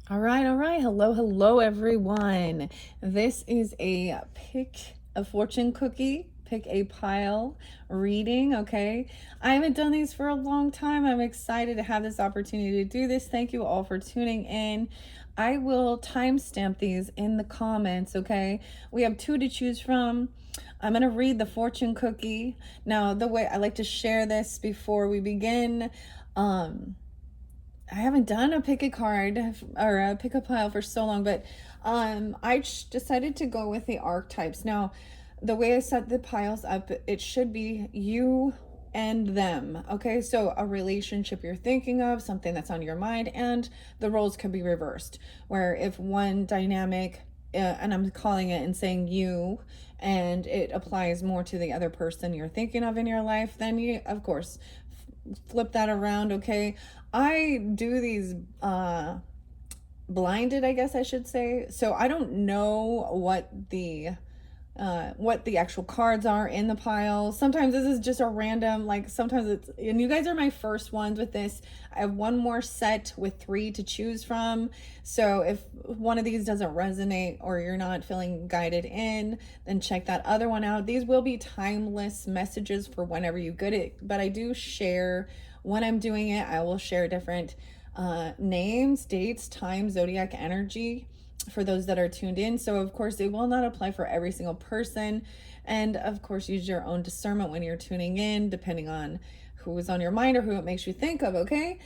All right, all right. Hello, hello, everyone. This is a pick a fortune cookie, pick a pile reading. Okay. I haven't done these for a long time. I'm excited to have this opportunity to do this. Thank you all for tuning in. I will timestamp these in the comments. Okay. We have two to choose from. I'm going to read the fortune cookie. Now, the way I like to share this before we begin, I haven't done a pick a card or a pick a pile for so long, but I decided to go with the archetypes. Now, the way I set the piles up, it should be you and them. Okay, so a relationship you're thinking of, something that's on your mind, and the roles could be reversed. Where if one dynamic, and I'm calling it and saying you, and it applies more to the other person you're thinking of in your life, then you, of course, flip that around. Okay, I do these blinded, I guess I should say, so I don't know what the actual cards are in the pile. Sometimes this is just a random, like sometimes it's, and you guys are my first ones with this. I have one more set with 3 to choose from. So if one of these doesn't resonate or you're not feeling guided in, then check that other one out. These will be timeless messages for whenever you get it, but I do share when I'm doing it. I will share different names, dates, time, zodiac energy for those that are tuned in. So, of course, it will not apply for every single person. And, of course, use your own discernment when you're tuning in, depending on who is on your mind or who it makes you think of, okay?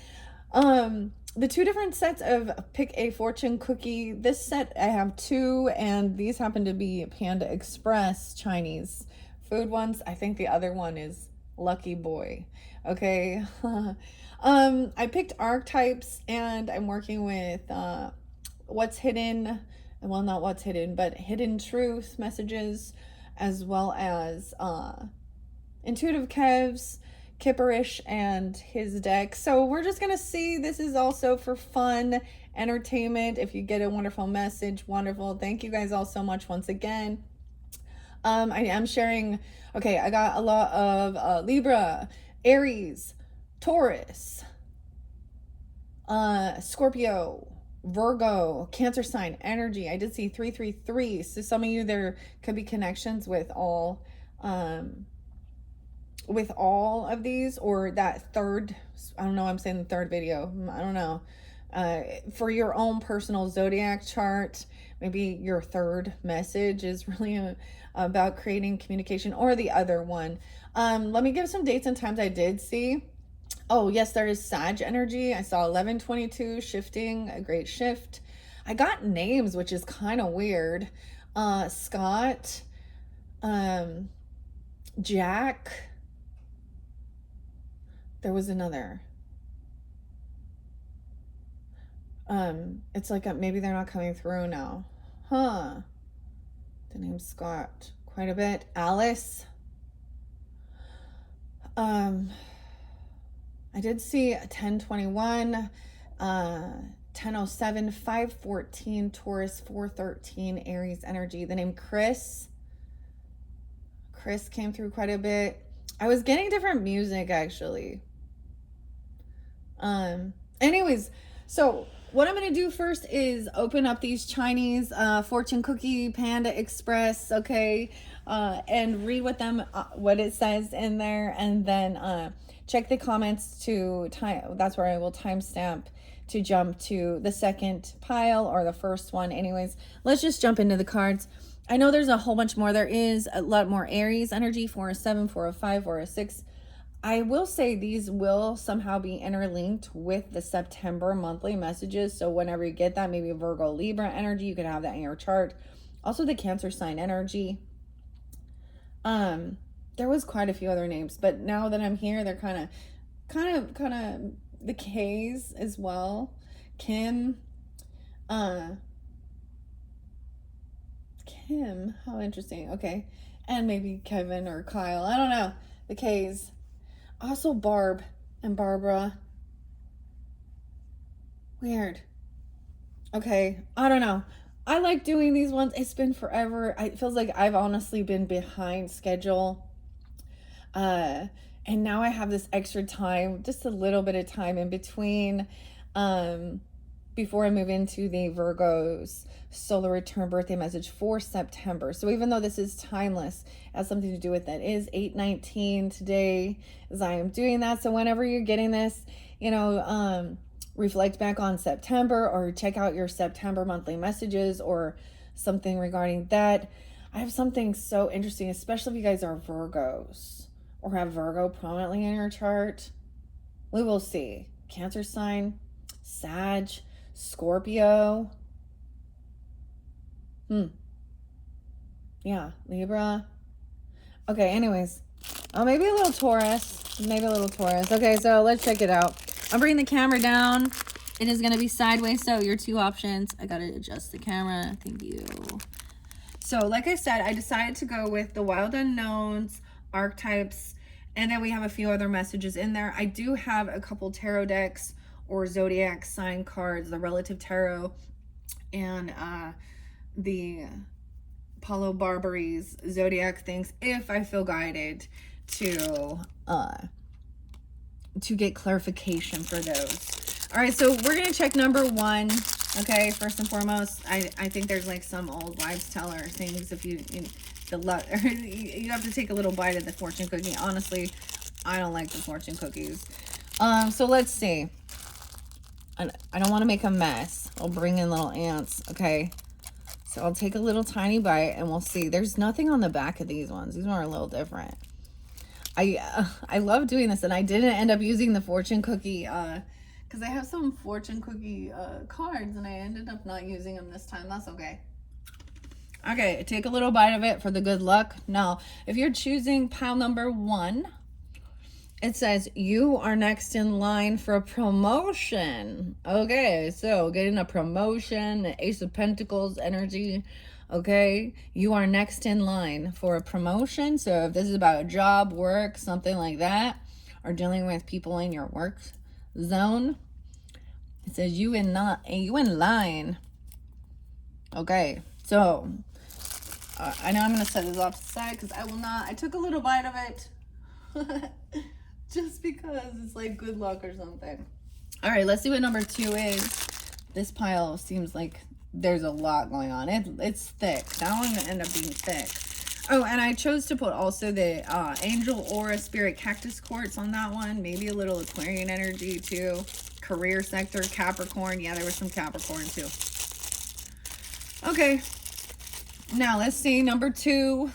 The two different sets of pick a fortune cookie. This set, I have 2, and these happen to be Panda Express Chinese food ones. I think the other one is Lucky Boy. Okay. I picked archetypes, and I'm working with what's hidden, well, not what's hidden, but hidden truth messages, as well as intuitive Kev's Kipperish and his deck. So we're just gonna see. This is also for fun entertainment. If you get a wonderful message, wonderful. Thank you guys all so much once again. I am sharing. Okay, I got a lot of Libra, Aries, Taurus, Scorpio, Virgo, Cancer sign energy. I did see 333. So some of you, there could be connections with all of these, or that third, I don't know, I'm saying the third video, I don't know. For your own personal zodiac chart, maybe your third message is really about creating communication, or the other one. Let me give some dates and times I did see. Oh, yes, there is Sag energy. I saw 1122 shifting, a great shift. I got names, which is kind of weird. Scott, um, Jack. There was another. It's like maybe they're not coming through now. Huh. The name's Scott. Quite a bit. Alice. Um, I did see 1021, 1007, 514, Taurus, 413, Aries energy. The name Chris. Chris came through quite a bit. I was getting different music actually. Anyways, so what I'm gonna do first is open up these Chinese fortune cookie Panda Express, okay, and read what it says in there, and then check the comments to time. That's where I will timestamp to jump to the second pile or the first one. Anyways, let's just jump into the cards. I know there's a whole bunch more. There is a lot more Aries energy, 407, 405, 406. I will say these will somehow be interlinked with the September monthly messages. So whenever you get that, maybe Virgo, Libra energy, you could have that in your chart. Also the Cancer sign energy. There was quite a few other names, but now that I'm here, they're kind of the K's as well. Kim, Kim, how interesting. Okay, and maybe Kevin or Kyle. I don't know. The K's. Also Barb and Barbara. Weird. Okay, I don't know. I like doing these ones. It's been forever. It feels like I've honestly been behind schedule. Uh, and now I have this extra time, just a little bit of time in between, before I move into the Virgo's solar return birthday message for September. So even though this is timeless, it has something to do with that. It is 8/19 today as I am doing that. So whenever you're getting this, reflect back on September or check out your September monthly messages or something regarding that. I have something so interesting, especially if you guys are Virgos or have Virgo prominently in your chart. We will see. Cancer sign, Sag, Scorpio. Yeah, Libra. Okay, anyways. Oh, maybe a little Taurus. Maybe a little Taurus. Okay, so let's check it out. I'm bringing the camera down. It is going to be sideways, so your two options. I got to adjust the camera. Thank you. So, like I said, I decided to go with the Wild Unknowns, archetypes, and then we have a few other messages in there. I do have a couple tarot decks or zodiac sign cards, the Relative Tarot and the Paulo Barbari's zodiac things, if I feel guided to get clarification for those. All right, so we're gonna check number one. Okay, first and foremost, I think there's like some old wives' tale or things. If you have to take a little bite of the fortune cookie. Honestly, I don't like the fortune cookies. So let's see. I don't want to make a mess. I'll bring in little ants. Okay, so I'll take a little tiny bite and we'll see. There's nothing on the back of these ones. These ones are a little different. I love doing this, and I didn't end up using the fortune cookie because I have some fortune cookie cards, and I ended up not using them this time. That's okay. Okay, take a little bite of it for the good luck. Now, if you're choosing pile number 1, it says you are next in line for a promotion. Okay, so getting a promotion, the Ace of Pentacles energy. Okay, you are next in line for a promotion. So if this is about a job, work, something like that, or dealing with people in your work zone, it says you in line. Okay, so I know I'm going to set this off to the side because I took a little bite of it just because it's like good luck or something. All right, let's see what number 2 is. This pile seems like there's a lot going on. It's thick. That one ended up being thick. Oh, and I chose to put also the Angel Aura Spirit Cactus Quartz on that one. Maybe a little Aquarian energy too. Career sector, Capricorn. Yeah, there was some Capricorn too. Okay. Now, let's see. Number 2.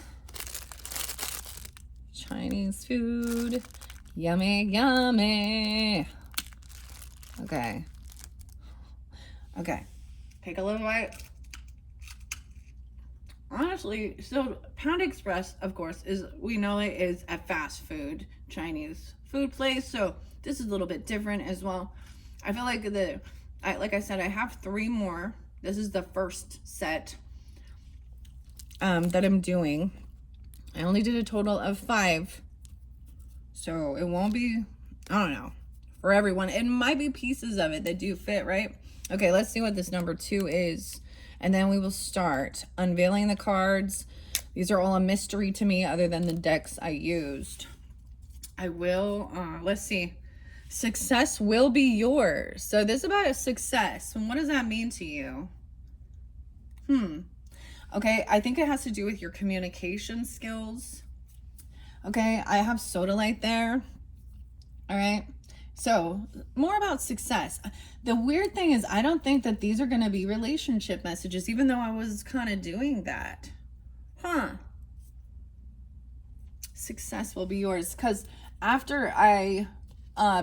Chinese food. Yummy, yummy. Okay. Okay. Take a little bite. Honestly, so Panda Express, of course, we know it is a fast food Chinese food place. So this is a little bit different as well. I feel like like I said, I have 3 more. This is the first set that I'm doing. I only did a total of 5. So it won't be, I don't know, for everyone. It might be pieces of it that do fit, right? Okay, let's see what this number 2 is. And then we will start unveiling the cards. These are all a mystery to me other than the decks I used. I will, let's see. Success will be yours. So this is about a success. And what does that mean to you? Okay, I think it has to do with your communication skills. Okay, I have Sodalite there. All right. So more about success. The weird thing is I don't think that these are going to be relationship messages, even though I was kind of doing that. Success will be yours. Because after I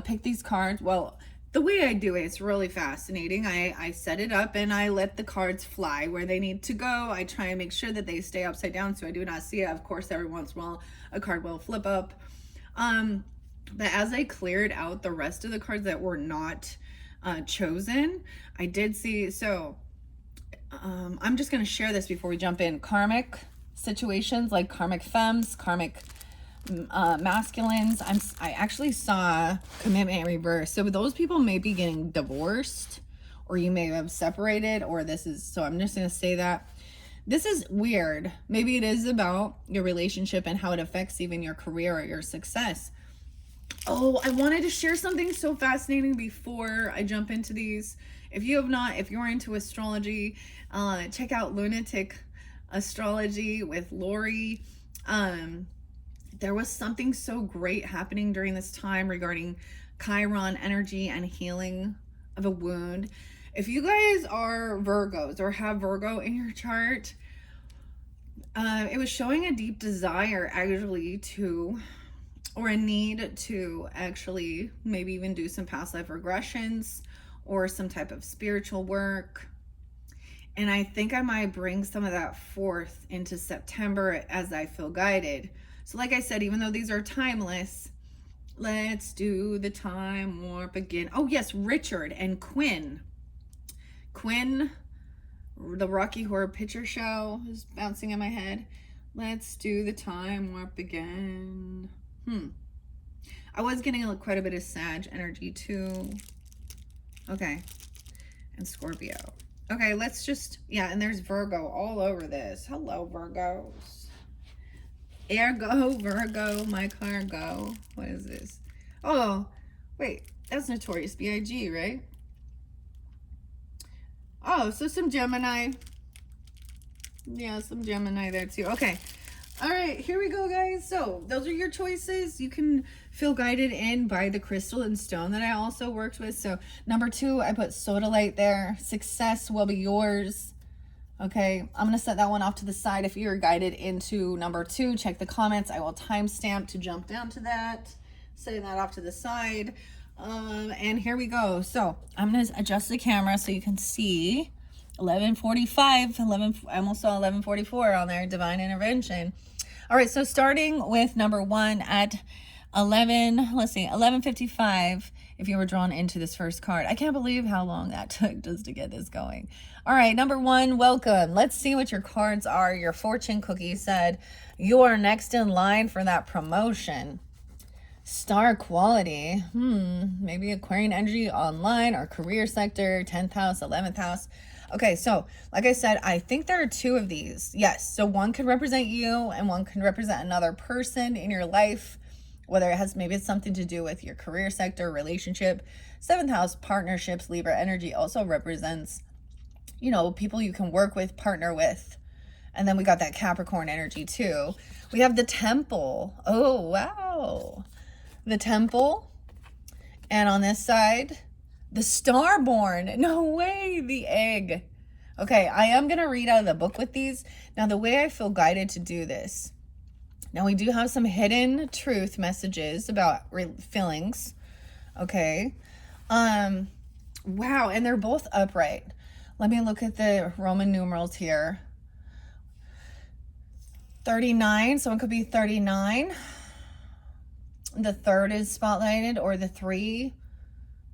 pick these cards, well, the way I do it, it's really fascinating. I set it up and I let the cards fly where they need to go. I try and make sure that they stay upside down so I do not see it. Of course, every once in a while, a card will flip up. But as I cleared out the rest of the cards that were not chosen, I did see, so I'm just going to share this before we jump in. Karmic situations like karmic femmes, karmic masculines. I actually saw commitment reverse. So those people may be getting divorced, or you may have separated, or this is, so I'm just going to say that. This is weird. Maybe it is about your relationship and how it affects even your career or your success. Oh, I wanted to share something so fascinating before I jump into these. If you have not, if you're into astrology, check out Lunatic Astrology with Lori. There was something so great happening during this time regarding Chiron energy and healing of a wound. If you guys are Virgos or have Virgo in your chart, it was showing a deep desire actually to, or a need to actually maybe even do some past life regressions or some type of spiritual work. And I think I might bring some of that forth into September as I feel guided. So like I said, even though these are timeless, let's do the time warp again. Oh yes, Richard and Quinn. Quinn, the Rocky Horror Picture Show is bouncing in my head. Let's do the time warp again. I was getting quite a bit of Sag energy too. Okay. And Scorpio. Okay, let's just, yeah, and there's Virgo all over this. Hello, Virgos. Ergo, Virgo, my cargo. What is this? Oh, wait, that's Notorious B.I.G., right? Oh, so some Gemini. Yeah, some Gemini there too. Okay. All right, here we go, guys. So those are your choices. You can feel guided in by the crystal and stone that I also worked with. So number 2, I put sodalite there. Success will be yours. Okay, I'm going to set that one off to the side. If you're guided into number 2, check the comments. I will timestamp to jump down to that. Setting that off to the side. And here we go. So I'm going to adjust the camera so you can see 11:45, I almost saw 11:44 on there, divine intervention. All right, so starting with number 1 at 11:55, if you were drawn into this first card. I can't believe how long that took just to get this going. All right, number 1, welcome. Let's see what your cards are. Your fortune cookie said you are next in line for that promotion. Star quality, maybe Aquarian energy online or career sector, 10th house, 11th house. Okay, so like I said, I think there are 2 of these. Yes, so one could represent you and one could represent another person in your life, whether it has, maybe it's something to do with your career sector, relationship. 7th house, partnerships, Libra energy also represents, you know, people you can work with, partner with. And then we got that Capricorn energy too. We have the Temple. Oh, wow. The Temple. And on this side, the Starborn. No way, the Egg. Okay, I am going to read out of the book with these. Now, the way I feel guided to do this. Now, we do have some hidden truth messages about feelings. Okay. Wow, and they're both upright. Let me look at the Roman numerals here. 39, someone could be 39. The 3rd is spotlighted, or the 3.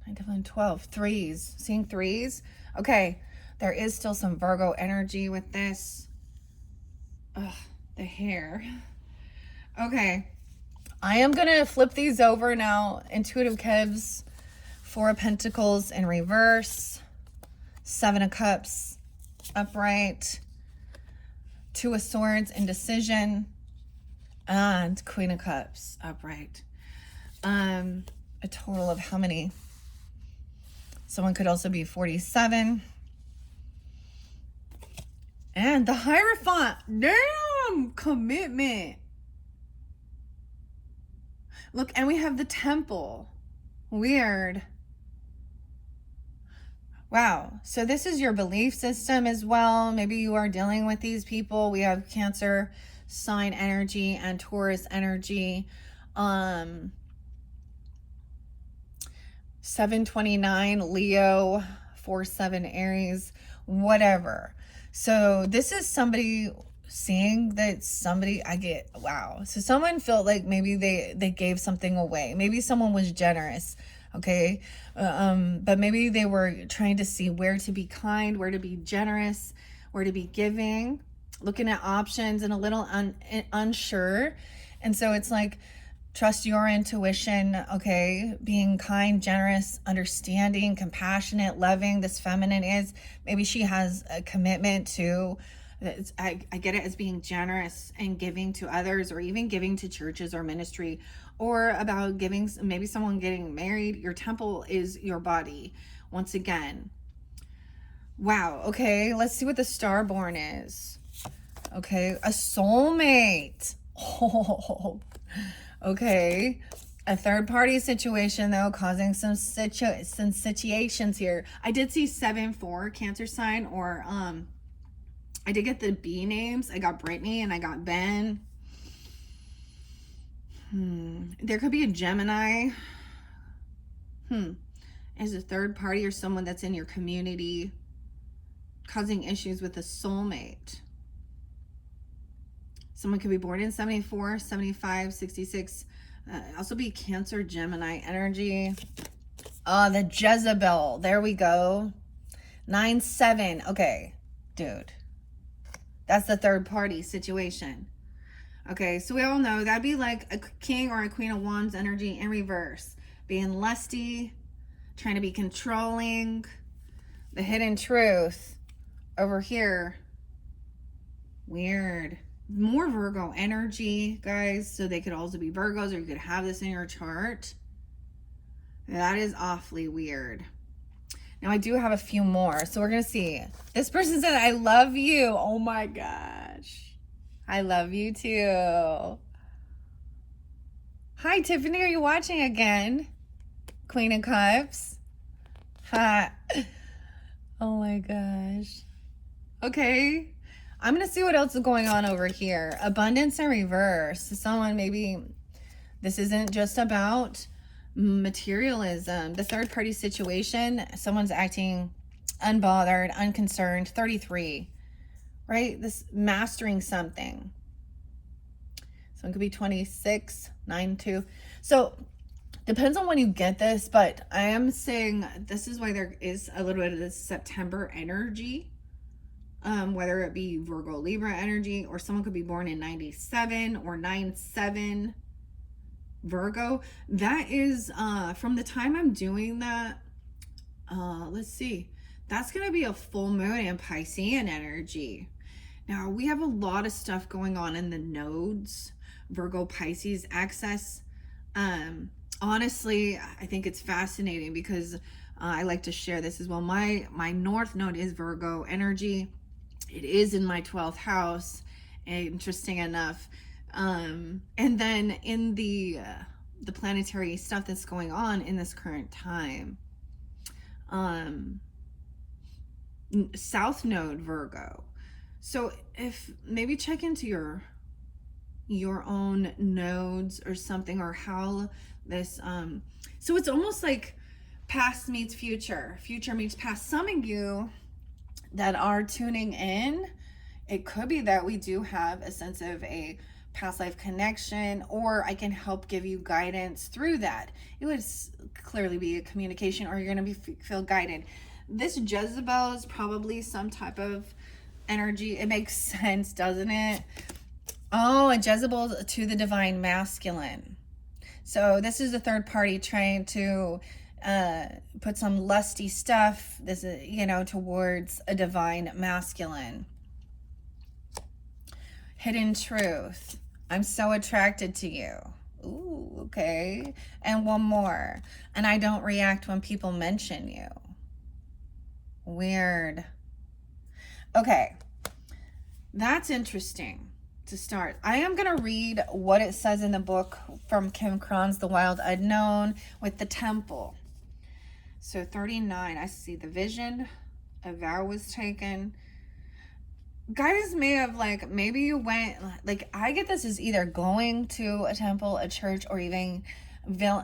9, 10, 12. Threes. Seeing 3s. Okay. There is still some Virgo energy with this. Ugh, the hair. Okay. I am going to flip these over now. Intuitive Kevs. 4 of Pentacles in reverse. 7 of Cups upright. 2 of Swords indecision. And Queen of Cups upright. A total of how many? Someone could also be 47. And the Hierophant. Damn, commitment. Look, and we have the Temple. Weird. Wow. So this is your belief system as well. Maybe you are dealing with these people. We have Cancer sign energy and Taurus energy. 729 Leo, 47 Aries, whatever. So this is somebody seeing that somebody, wow. So someone felt like maybe they gave something away. Maybe someone was generous. Okay. But maybe they were trying to see where to be kind, where to be generous, where to be giving, looking at options and a little unsure. And so it's like, trust your intuition, okay? Being kind, generous, understanding, compassionate, loving. This feminine is, maybe she has a commitment to, I get it as being generous and giving to others, or even giving to churches or ministry, or about giving, maybe someone getting married. Your temple is your body, once again. Wow. Okay. Let's see what the Starborn is. Okay. A soulmate. Oh, okay. A third party situation, though, causing some situations here. I did see 7-4 Cancer sign, or I did get the B names. I got Brittany and I got Ben. There could be a Gemini. As a third party or someone that's in your community causing issues with a soulmate. Someone could be born in 74, 75, 66. Also be Cancer, Gemini energy. The Jezebel. There we go. 9-7. Okay, dude. That's the third party situation. Okay, so we all know that'd be like a King or a Queen of Wands energy in reverse. Being lusty, trying to be controlling. The hidden truth over here. Weird. More Virgo energy, guys. So they could also be Virgos, or you could have this in your chart. That is awfully weird. Now I do have a few more, so we're gonna see. This person said, I love you. Oh my gosh. I love you too. Hi, Tiffany. Are you watching again? Queen of Cups. Ha. Oh my gosh. Okay. I'm going to see what else is going on over here. Abundance in reverse. Someone maybe, this isn't just about materialism. The third party situation, someone's acting unbothered, unconcerned. 33, right? This mastering something. Someone could be 26, 9-2. So depends on when you get this, but I am saying this is why there is a little bit of this September energy. Whether it be Virgo, Libra energy, or someone could be born in 97 or 9-7 Virgo. That is from the time I'm doing that. Let's see. That's going to be a full moon in Piscean energy. Now, we have a lot of stuff going on in the nodes, Virgo, Pisces axis. Honestly, I think it's fascinating because I like to share this as well. My North node is Virgo energy. It is in my 12th house, interesting enough. And then in the planetary stuff that's going on in this current time, South node Virgo. So if maybe check into your own nodes or something, or how this so it's almost like past meets future, future meets past. Some of you that are tuning in, it could be that we do have a sense of a past life connection, or I can help give you guidance through that. It would clearly be a communication, or you're going to feel guided. This Jezebel is probably some type of energy. It makes sense, doesn't it? Oh, and Jezebel to the divine masculine. So this is the third party trying to put some lusty stuff, this is, towards a divine masculine. Hidden truth. I'm so attracted to you. Ooh, okay. And one more. And I don't react when people mention you. Weird. Okay. That's interesting to start. I am going to read what it says in the book from Kim Cron's The Wild Unknown with the temple. So 39, I see the vision, a vow was taken. Guys may have maybe you went, I get this as either going to a temple, a church, or even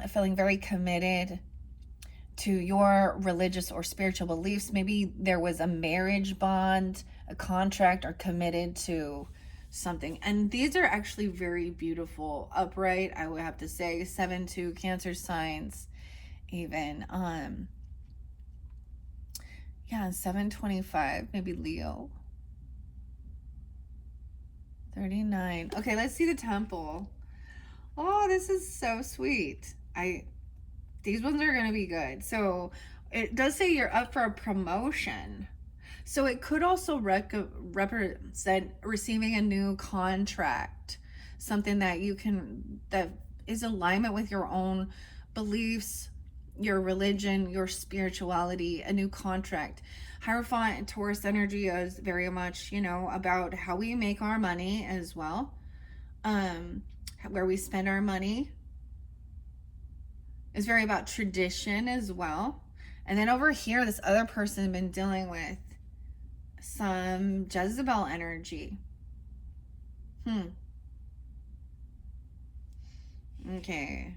feeling very committed to your religious or spiritual beliefs. Maybe there was a marriage bond, a contract, or committed to something. And these are actually very beautiful, upright, I would have to say. 7-2 Cancer signs even. Yeah, 725, maybe Leo. 39. Okay, let's see the temple. Oh, this is so sweet. These ones are going to be good. So it does say you're up for a promotion. So it could also represent receiving a new contract, something that that is alignment with your own beliefs, your religion, your spirituality, a new contract. Hierophant and Taurus energy is very much, you know, about how we make our money as well. Where we spend our money is very about tradition as well. And then over here, this other person been dealing with some Jezebel energy. Okay.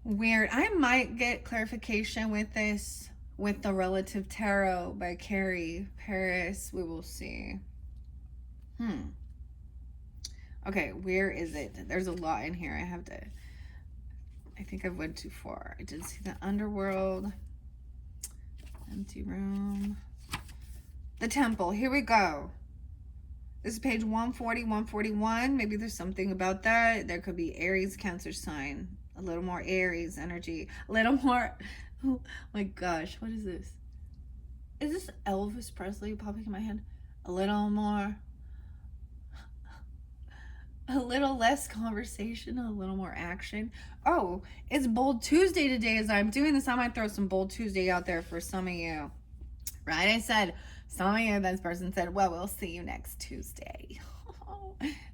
Weird. I might get clarification with this with the Relative Tarot by Carrie Paris. We will see. Okay, where is it? There's a lot in here. I think I went too far. I did see the underworld. Empty room. The temple. Here we go. This is page 140, 141. Maybe there's something about that. There could be Aries, Cancer sign. A little more Aries energy. A little more. Oh my gosh. What is this? Is this Elvis Presley popping in my head? A little more. A little less conversation, a little more action. Oh, it's Bold Tuesday today. As I'm doing this, I might throw some Bold Tuesday out there for some of you. Right? I said, some of you, this person said, well, we'll see you next Tuesday.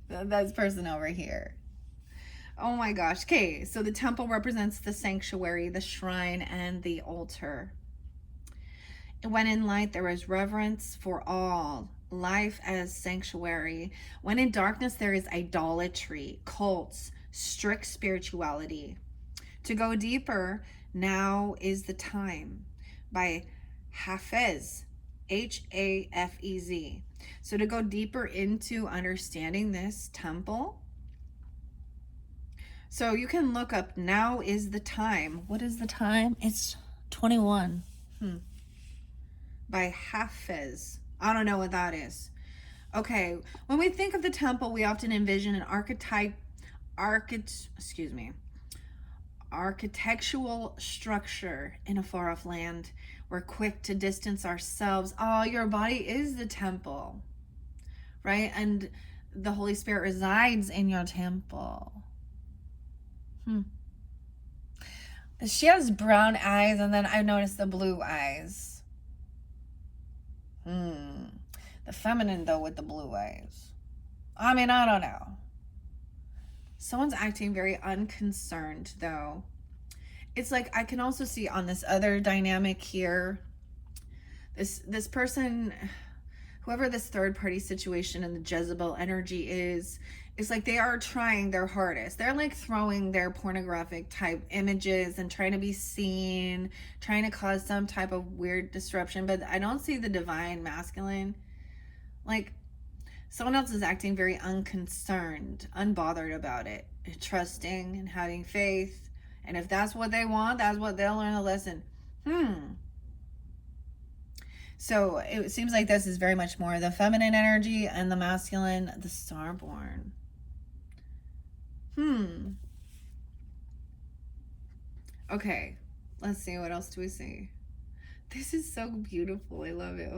This person over here. Oh my gosh. Okay, so the temple represents the sanctuary, the shrine, and the altar. When in light, there is reverence for all. Life as sanctuary. When in darkness, there is idolatry, cults, strict spirituality. To go deeper, now is the time, by Hafez, Hafez. So to go deeper into understanding this temple, so you can look up now is the time. What is the time? It's 21. By Hafez. I don't know what that is. Okay, when we think of the temple, we often envision an architectural structure in a far-off land. We're quick to distance ourselves. Oh, your body is the temple, right? And the Holy Spirit resides in your temple. She has brown eyes, and then I noticed the blue eyes. The feminine, though, with the blue eyes. I mean, I don't know. Someone's acting very unconcerned, though. It's like I can also see on this other dynamic here, this person, whoever this third party situation and the Jezebel energy is, it's like they are trying their hardest. They're like throwing their pornographic type images and trying to be seen, trying to cause some type of weird disruption. But I don't see the divine masculine. Like someone else is acting very unconcerned, unbothered about it, trusting and having faith. And if that's what they want, that's what they'll learn a lesson. So it seems like this is very much more the feminine energy and the masculine, the starborn. Okay, let's see. What else do we see? This is so beautiful. I love it.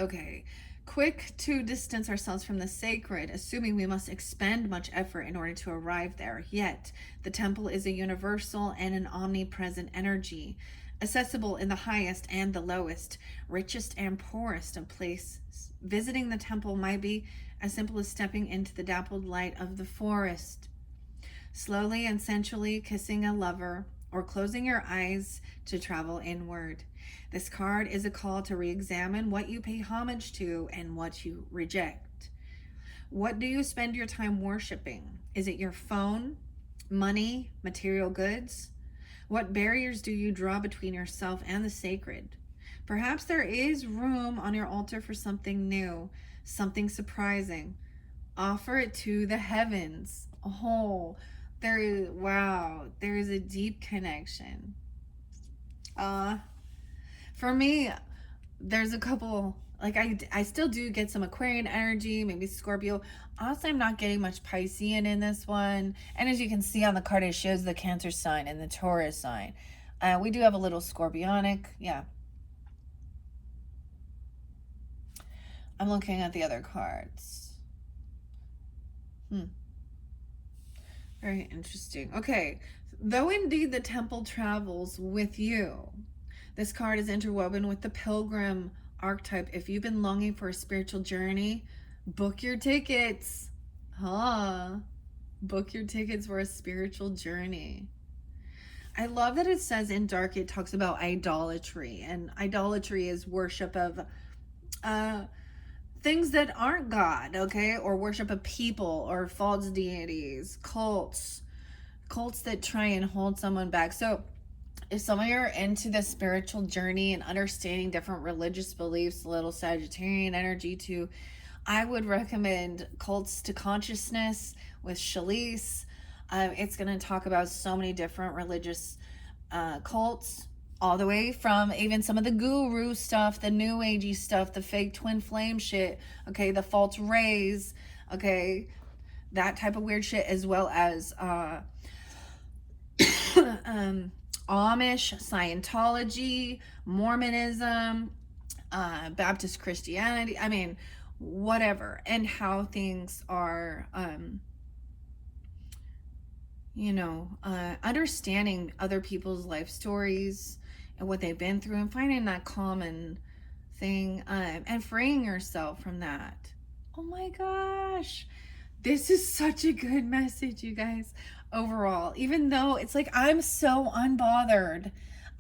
Okay. Quick to distance ourselves from the sacred, assuming we must expend much effort in order to arrive there. Yet, the temple is a universal and an omnipresent energy, accessible in the highest and the lowest, richest and poorest of places. Visiting the temple might be as simple as stepping into the dappled light of the forest, slowly and sensually kissing a lover, or closing your eyes to travel inward. This card is a call to re-examine what you pay homage to and what you reject. What do you spend your time worshiping? Is it your phone, money, material goods? What barriers do you draw between yourself and the sacred? Perhaps there is room on your altar for something new, something surprising. Offer it to the heavens. Oh, there is a deep connection. For me, there's a couple, like I still do get some Aquarian energy, maybe Scorpio. Honestly, I'm not getting much Piscean in this one. And as you can see on the card, it shows the Cancer sign and the Taurus sign. We do have a little Scorpionic, yeah. I'm looking at the other cards. Very interesting. Okay, though indeed the temple travels with you, This card is interwoven with the Pilgrim archetype. If you've been longing for a spiritual journey, book your tickets. Huh? Book your tickets for a spiritual journey. I love that it says in dark, it talks about idolatry, and idolatry is worship of things that aren't God, okay? Or worship of people or false deities, cults that try and hold someone back. So if some of you are into the spiritual journey and understanding different religious beliefs, a little Sagittarian energy too, I would recommend Cults to Consciousness with Shalise. It's going to talk about so many different religious cults, all the way from even some of the guru stuff, the new agey stuff, the fake twin flame shit, okay, the false rays, okay, that type of weird shit, as well as Amish, Scientology, Mormonism, Baptist Christianity, I mean, whatever, and how things are, understanding other people's life stories and what they've been through and finding that common thing, and freeing yourself from that. Oh my gosh. This is such a good message, you guys, overall. Even though it's like, I'm so unbothered.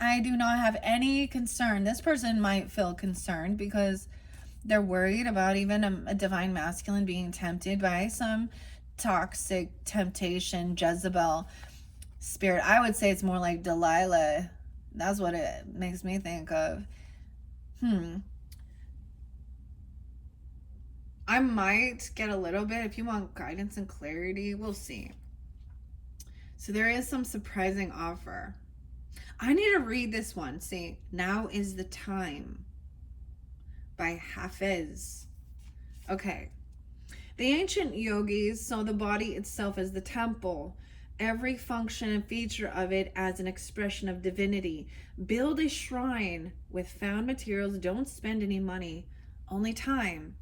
I do not have any concern. This person might feel concerned because they're worried about even a divine masculine being tempted by some toxic temptation, Jezebel spirit. I would say it's more like Delilah. That's what it makes me think of. I might get a little bit, if you want guidance and clarity, we'll see. So there is some surprising offer. I need to read this one. See, Now is the Time by Hafiz. Okay. The ancient yogis saw the body itself as the temple, every function and feature of it as an expression of divinity. Build a shrine with found materials. Don't spend any money, only time.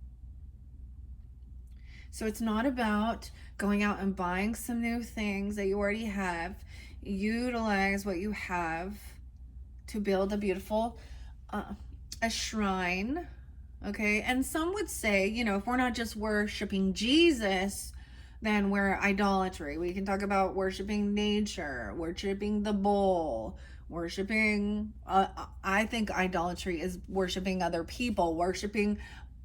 So it's not about going out and buying some new things that you already have. Utilize what you have to build a beautiful a shrine, okay? And some would say, if we're not just worshiping Jesus, then we're idolatry. We can talk about worshiping nature, worshiping the bull, worshiping, I think idolatry is worshiping other people, worshiping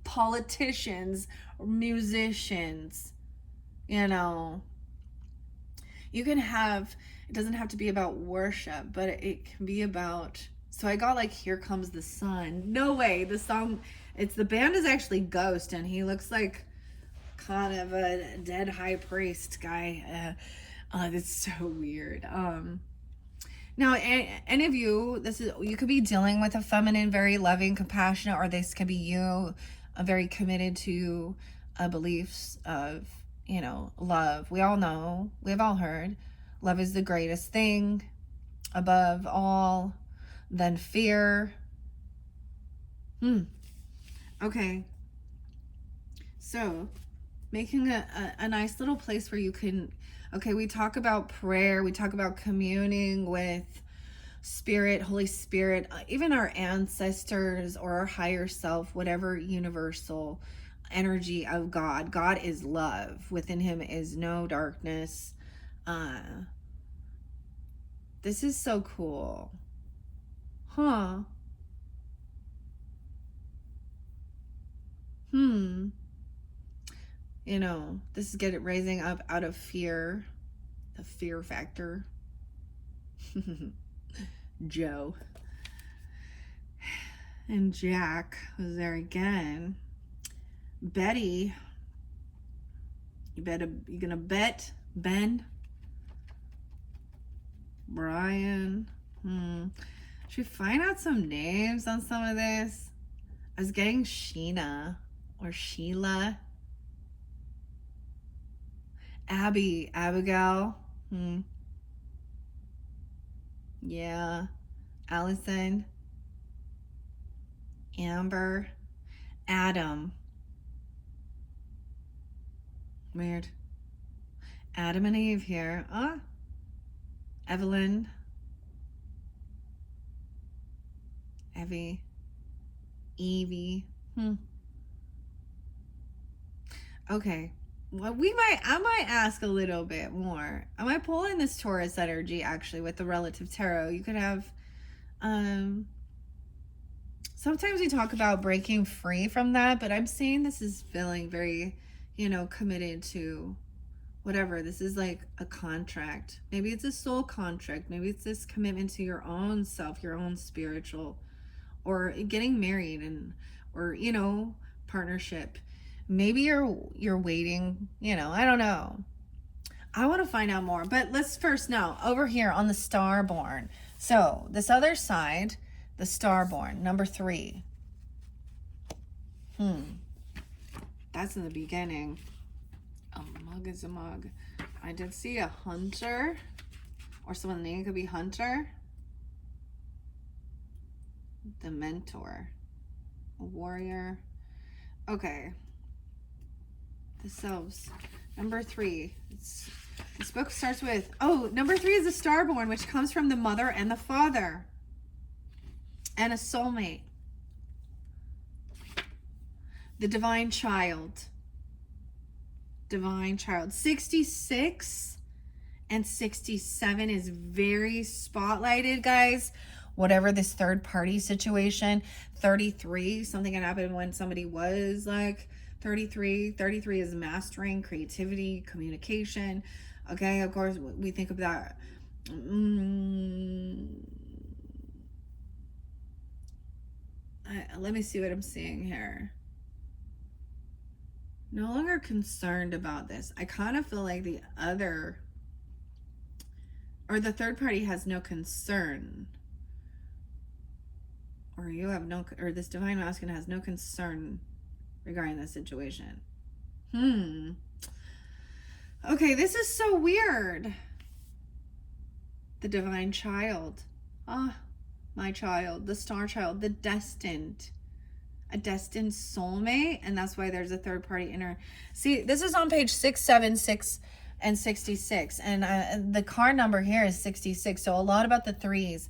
politicians, musicians, you can have, it doesn't have to be about worship, but it can be about, so I got like Here Comes the Sun. No way, the song, the band is actually Ghost, and he looks like kind of a dead high priest guy. It's so weird. Now, any of you, you could be dealing with a feminine, very loving, compassionate, or this could be you, very committed to beliefs of, love. We all know, we've all heard, love is the greatest thing above all, then fear. Okay. So, making a nice little place where you can, okay, we talk about prayer, we talk about communing with Spirit, Holy Spirit, even our ancestors or our higher self, whatever universal energy of God. God is love. Within him is no darkness. This is so cool. Huh. This is raising up out of fear, the fear factor. Joe and Jack was there again. Betty, you gonna bet Ben? Brian. Should we find out some names on some of this? I was getting Sheena or Sheila. Abby, Abigail. Yeah. Allison. Amber. Adam. Weird. Adam and Eve here. Evelyn. Evie. Evie. Okay. Well, I might ask a little bit more. I might pull in this Taurus energy actually with the relative tarot. You could have, sometimes we talk about breaking free from that, but I'm saying this is feeling very, committed to whatever. This is like a contract. Maybe it's a soul contract. Maybe it's this commitment to your own self, your own spiritual, or getting married or partnership. Maybe you're waiting, I don't know. I want to find out more, but let's first know over here on the Starborn. So this other side, the Starborn, number 3. That's in the beginning. A mug is a mug. I did see a hunter, or someone's name could be Hunter. The mentor, a warrior. Okay. The selves. Number 3. This book starts with, number 3 is the Starborn, which comes from the mother and the father. And a soulmate. The divine child. Divine child. 66 and 67 is very spotlighted, guys. Whatever this third party situation. 33, something had happened when somebody was like 33. 33 is mastering, creativity, communication. Okay, of course, we think of that. Let me see what I'm seeing here. No longer concerned about this. I kind of feel like the third party has no concern. Or this divine masculine has no concern regarding this situation. Okay, this is so weird. The divine child. My child, the star child, the destined. A destined soulmate, and that's why there's a third party inner. See, this is on page 676 and 66, and the card number here is 66. So a lot about the 3s,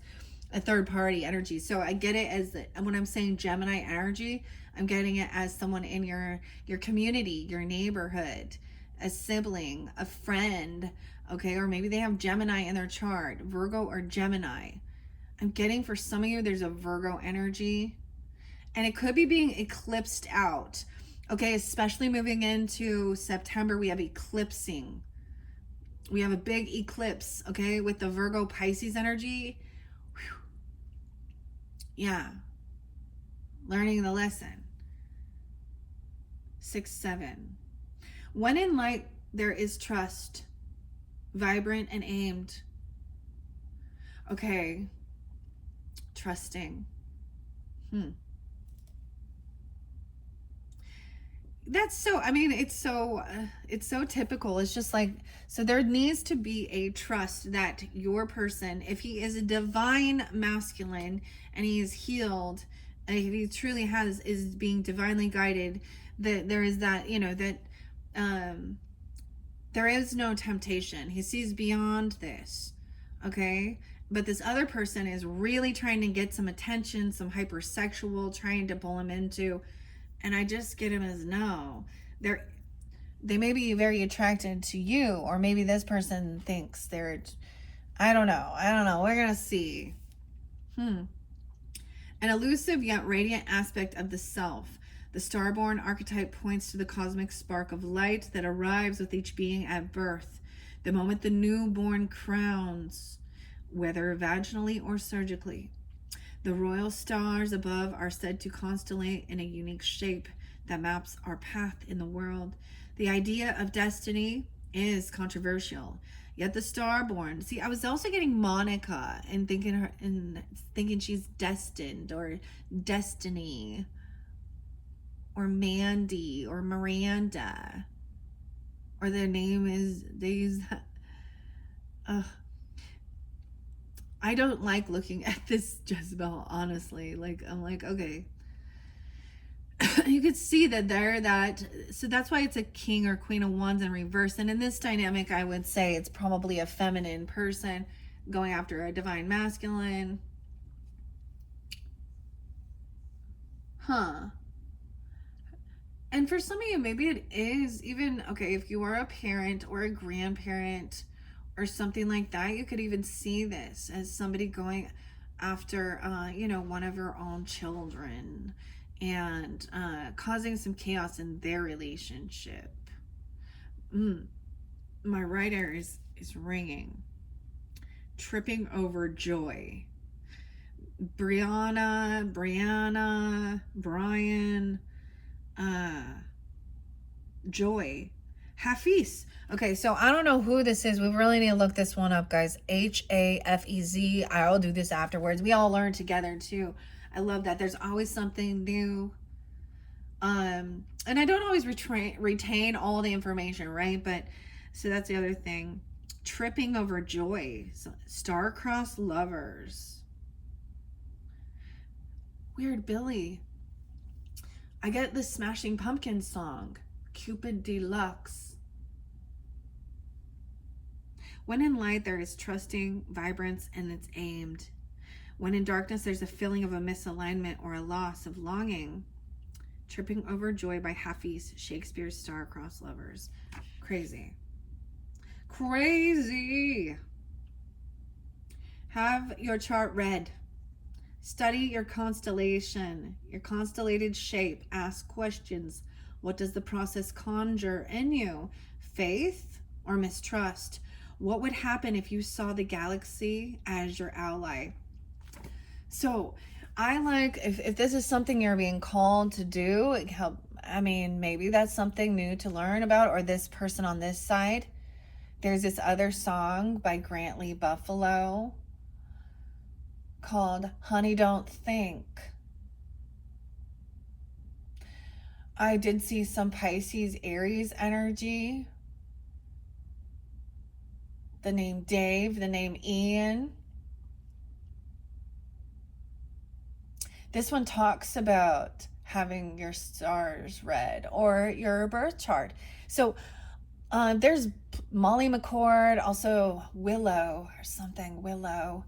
a third party energy. So I get it as when I'm saying Gemini energy, I'm getting it as someone in your community, your neighborhood, a sibling, a friend, okay, or maybe they have Gemini in their chart, Virgo or Gemini. I'm getting for some of you there's a Virgo energy. And it could be being eclipsed out. Okay, especially moving into September, we have eclipsing. We have a big eclipse, okay, with the Virgo Pisces energy. Whew. Yeah. Learning the lesson. 6, 7. When in light, there is trust. Vibrant and aimed. Okay. Trusting. That's so, it's so typical. It's just like, so there needs to be a trust that your person, if he is a divine masculine and he is healed, and if he truly is being divinely guided, that there is that, there is no temptation. He sees beyond this. Okay. But this other person is really trying to get some attention, some hypersexual, trying to pull him into. And I just get him as no. They may be very attracted to you, or maybe this person thinks they're, I don't know. We're going to see. An elusive yet radiant aspect of the self. The starborn archetype points to the cosmic spark of light that arrives with each being at birth. The moment the newborn crowns, whether vaginally or surgically. The royal stars above are said to constellate in a unique shape that maps our path in the world. The idea of destiny is controversial, yet the starborn. See, I was also getting Monica and thinking she's destined, or destiny, or Mandy, or Miranda, or their name is, they use that. I don't like looking at this Jezebel, honestly. Like, I'm like, okay. You could see that so that's why it's a king or queen of wands in reverse. And in this dynamic, I would say it's probably a feminine person going after a divine masculine. Huh. And for some of you, maybe it is even, okay, if you are a parent or a grandparent or something like that, you could even see this as somebody going after, one of your own children and causing some chaos in their relationship. My right ear is ringing. Tripping over joy. Brianna, Brian, Joy, Hafiz. Okay, so I don't know who this is. We really need to look this one up, guys. Hafez. I'll do this afterwards. We all learn together too. I love that. There's always something new. And I don't always retain all the information, right? But so that's the other thing. Tripping over joy. So, star-crossed lovers. Weird Billy. I get the Smashing Pumpkins song. Cupid Deluxe. When in light, there is trusting, vibrance, and it's aimed. When in darkness, there's a feeling of a misalignment or a loss of longing. Tripping Over Joy by Hafiz, Shakespeare's Star-Crossed Lovers. Crazy. Crazy. Have your chart read. Study your constellation, your constellated shape. Ask questions. What does the process conjure in you? Faith or mistrust? What would happen if you saw the galaxy as your ally? So I like, if this is something you're being called to do, maybe that's something new to learn about, or this person on this side. There's this other song by Grant Lee Buffalo called Honey Don't Think. I did see some Pisces Aries energy. The name Dave, the name Ian. This one talks about having your stars read or your birth chart. So there's Molly McCord, also Willow or something, Willow.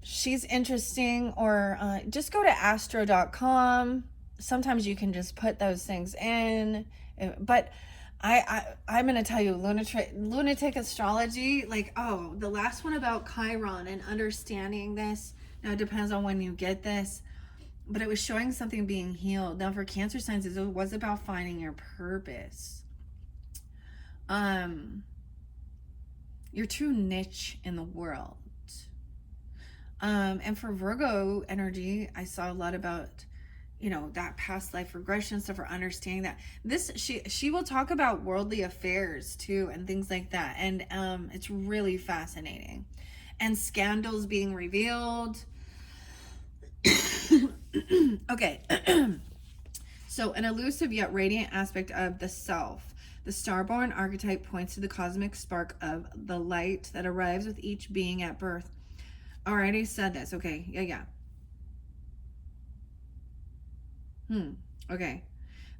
She's interesting, or just go to astro.com. Sometimes you can just put those things in, but I'm going to tell you, lunatic astrology, the last one about Chiron and understanding this. Now it depends on when you get this, but it was showing something being healed. Now for Cancer signs, it was about finding your purpose. Your true niche in the world. And for Virgo energy, I saw a lot about, that past life regression stuff, or understanding that she will talk about worldly affairs too and things like that. And it's really fascinating. And scandals being revealed. Okay. So an elusive yet radiant aspect of the self. The starborn archetype points to the cosmic spark of the light that arrives with each being at birth. Already said this. Okay. Yeah. Okay.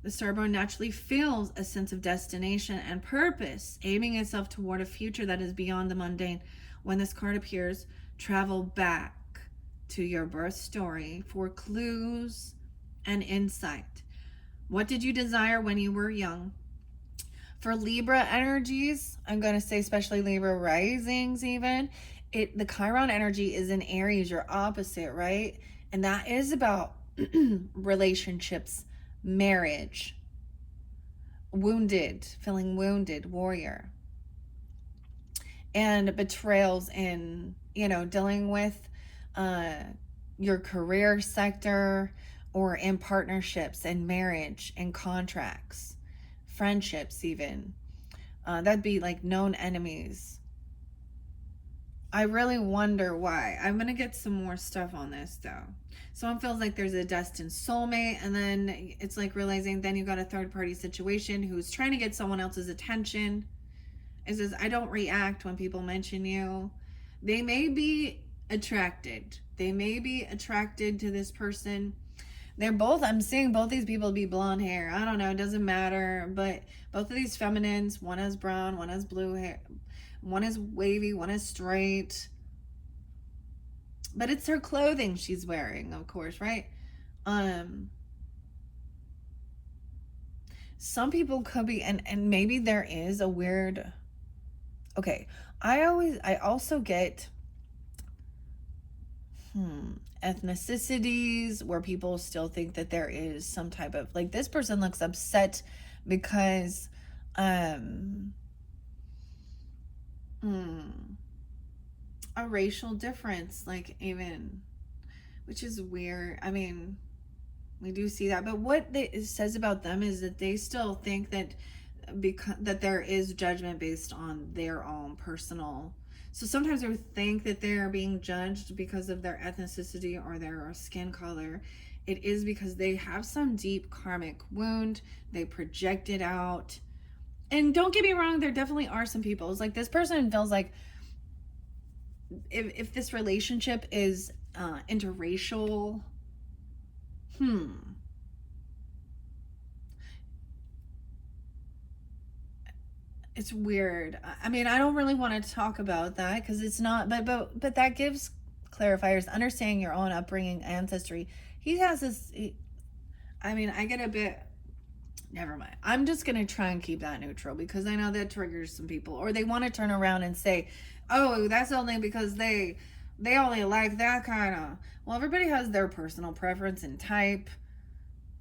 The starborn naturally feels a sense of destination and purpose, aiming itself toward a future that is beyond the mundane. When this card appears, travel back to your birth story for clues and insight. What did you desire when you were young? For Libra energies, I'm going to say especially Libra risings even, the Chiron energy is in Aries, your opposite, right? And that is about relationships, marriage, feeling wounded, warrior. And betrayals in, dealing with your career sector, or in partnerships and marriage and contracts, friendships even. That'd be like known enemies. I really wonder why. I'm going to get some more stuff on this though. Someone feels like there's a destined soulmate, and then it's like realizing then you got a third party situation who's trying to get someone else's attention. It says, I don't react when people mention you. They may be attracted. They may be attracted to this person. I'm seeing both these people be blonde hair. I don't know. It doesn't matter. But both of these feminines, one has brown, one has blue hair. One is wavy, one is straight. But it's her clothing she's wearing, of course, right? Um, some people could be, and maybe there is a weird, okay, I also get ethnicities where people still think that there is some type of, like, this person looks upset because um hmm, a racial difference, like, even, which is weird. I mean, we do see that, but what it says about them is that they still think that, because that there is judgment based on their own personal, so sometimes they think that they're being judged because of their ethnicity or their skin color. It is because they have some deep karmic wound, they project it out. And don't get me wrong, there definitely are some people, it's like this person feels like if this relationship is interracial, it's weird. I mean, I don't really want to talk about that because it's not, but that gives clarifiers, understanding your own upbringing, ancestry. He has this, I mean, I get a bit, never mind. I'm just going to try and keep that neutral because I know that triggers some people, or they want to turn around and say, "Oh, that's only because they only like that kind of." Well, everybody has their personal preference and type,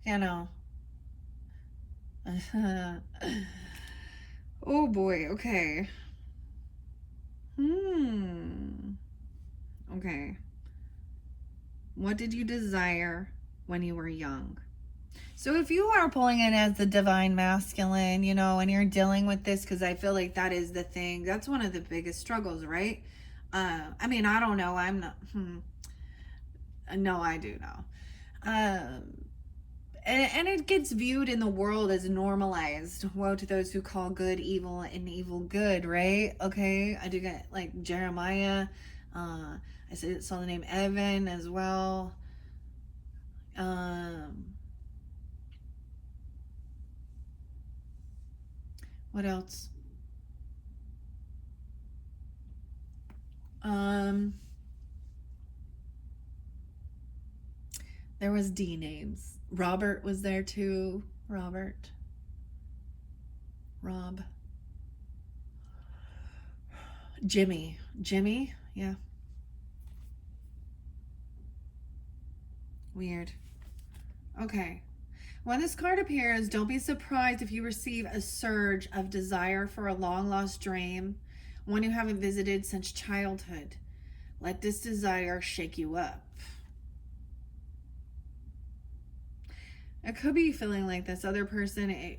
you know. Oh boy, okay. Hmm. Okay. What did you desire when you were young? So if you are pulling in as the divine masculine, and you're dealing with this, because I feel like that is the thing. That's one of the biggest struggles, right? I mean, I don't know. I'm not. No, I do know. Um, and it gets viewed in the world as normalized. Woe to those who call good evil and evil good, right? Okay, I do get like Jeremiah. I saw the name Evan as well. Um, what else? Um, there was D names. Robert was there too. Robert, Rob, Jimmy. Yeah, weird. Okay. When this card appears, don't be surprised if you receive a surge of desire for a long lost dream, one you haven't visited since childhood. Let this desire shake you up. It could be feeling like this other person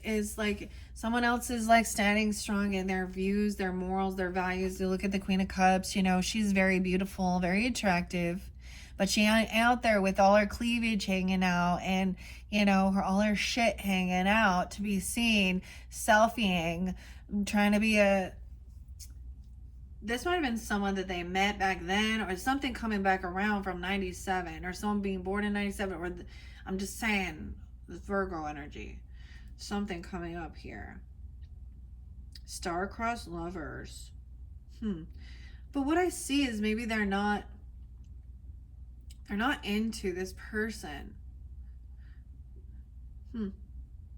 is like someone else is like standing strong in their views, their morals, their values. You look at the Queen of Cups, she's very beautiful, very attractive, but she ain't out there with all her cleavage hanging out and all her shit hanging out to be seen, selfieing, trying to be a. This might have been someone that they met back then, or something coming back around from 97, or someone being born in 97, or I'm just saying, this Virgo energy. Something coming up here. Star-crossed lovers. But what I see is maybe they're not into this person.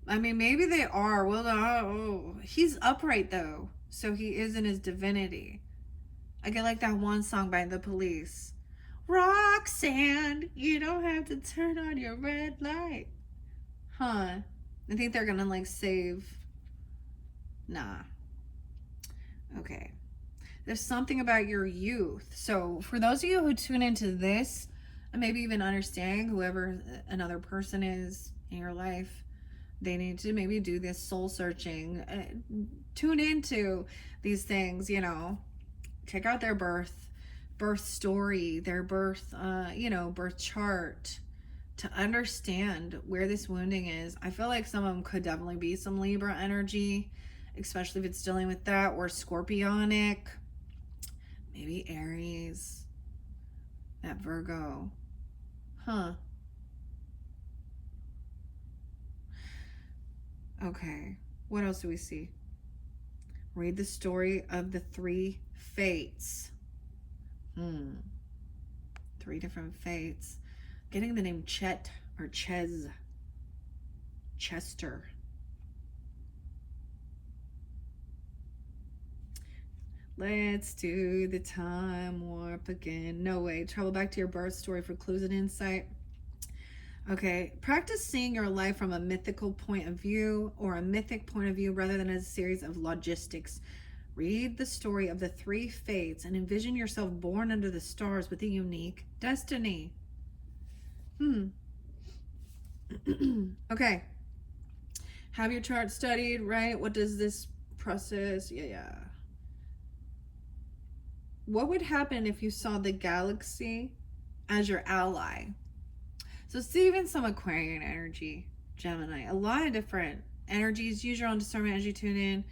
I mean, maybe they are. Well, he's upright though, so he is in his divinity. I get like that one song by The Police. Roxanne, you don't have to turn on your red light. Huh. I think they're gonna like save. Nah. Okay. There's something about your youth. So for those of you who tune into this, and maybe even understanding whoever another person is in your life, they need to maybe do this soul searching. Tune into these things, check out their birth story, their birth birth chart, to understand where this wounding is. I feel like some of them could definitely be some Libra energy, especially if it's dealing with that, or Scorpionic, maybe Aries, that Virgo. Okay, what else do we see? Read the story of the three fates. 3 different fates. Getting the name Chet or Chester. Let's do the time warp again. No way. Travel back to your birth story for clues and insight. Okay. Practice seeing your life from a mythical point of view or a mythic point of view rather than as a series of logistics. Read the story of the 3 fates and envision yourself born under the stars with a unique destiny. Okay. Have your chart studied, right? What does this process? Yeah. What would happen if you saw the galaxy as your ally? So it's even some Aquarian energy, Gemini. A lot of different energies. Use your own discernment as you tune in.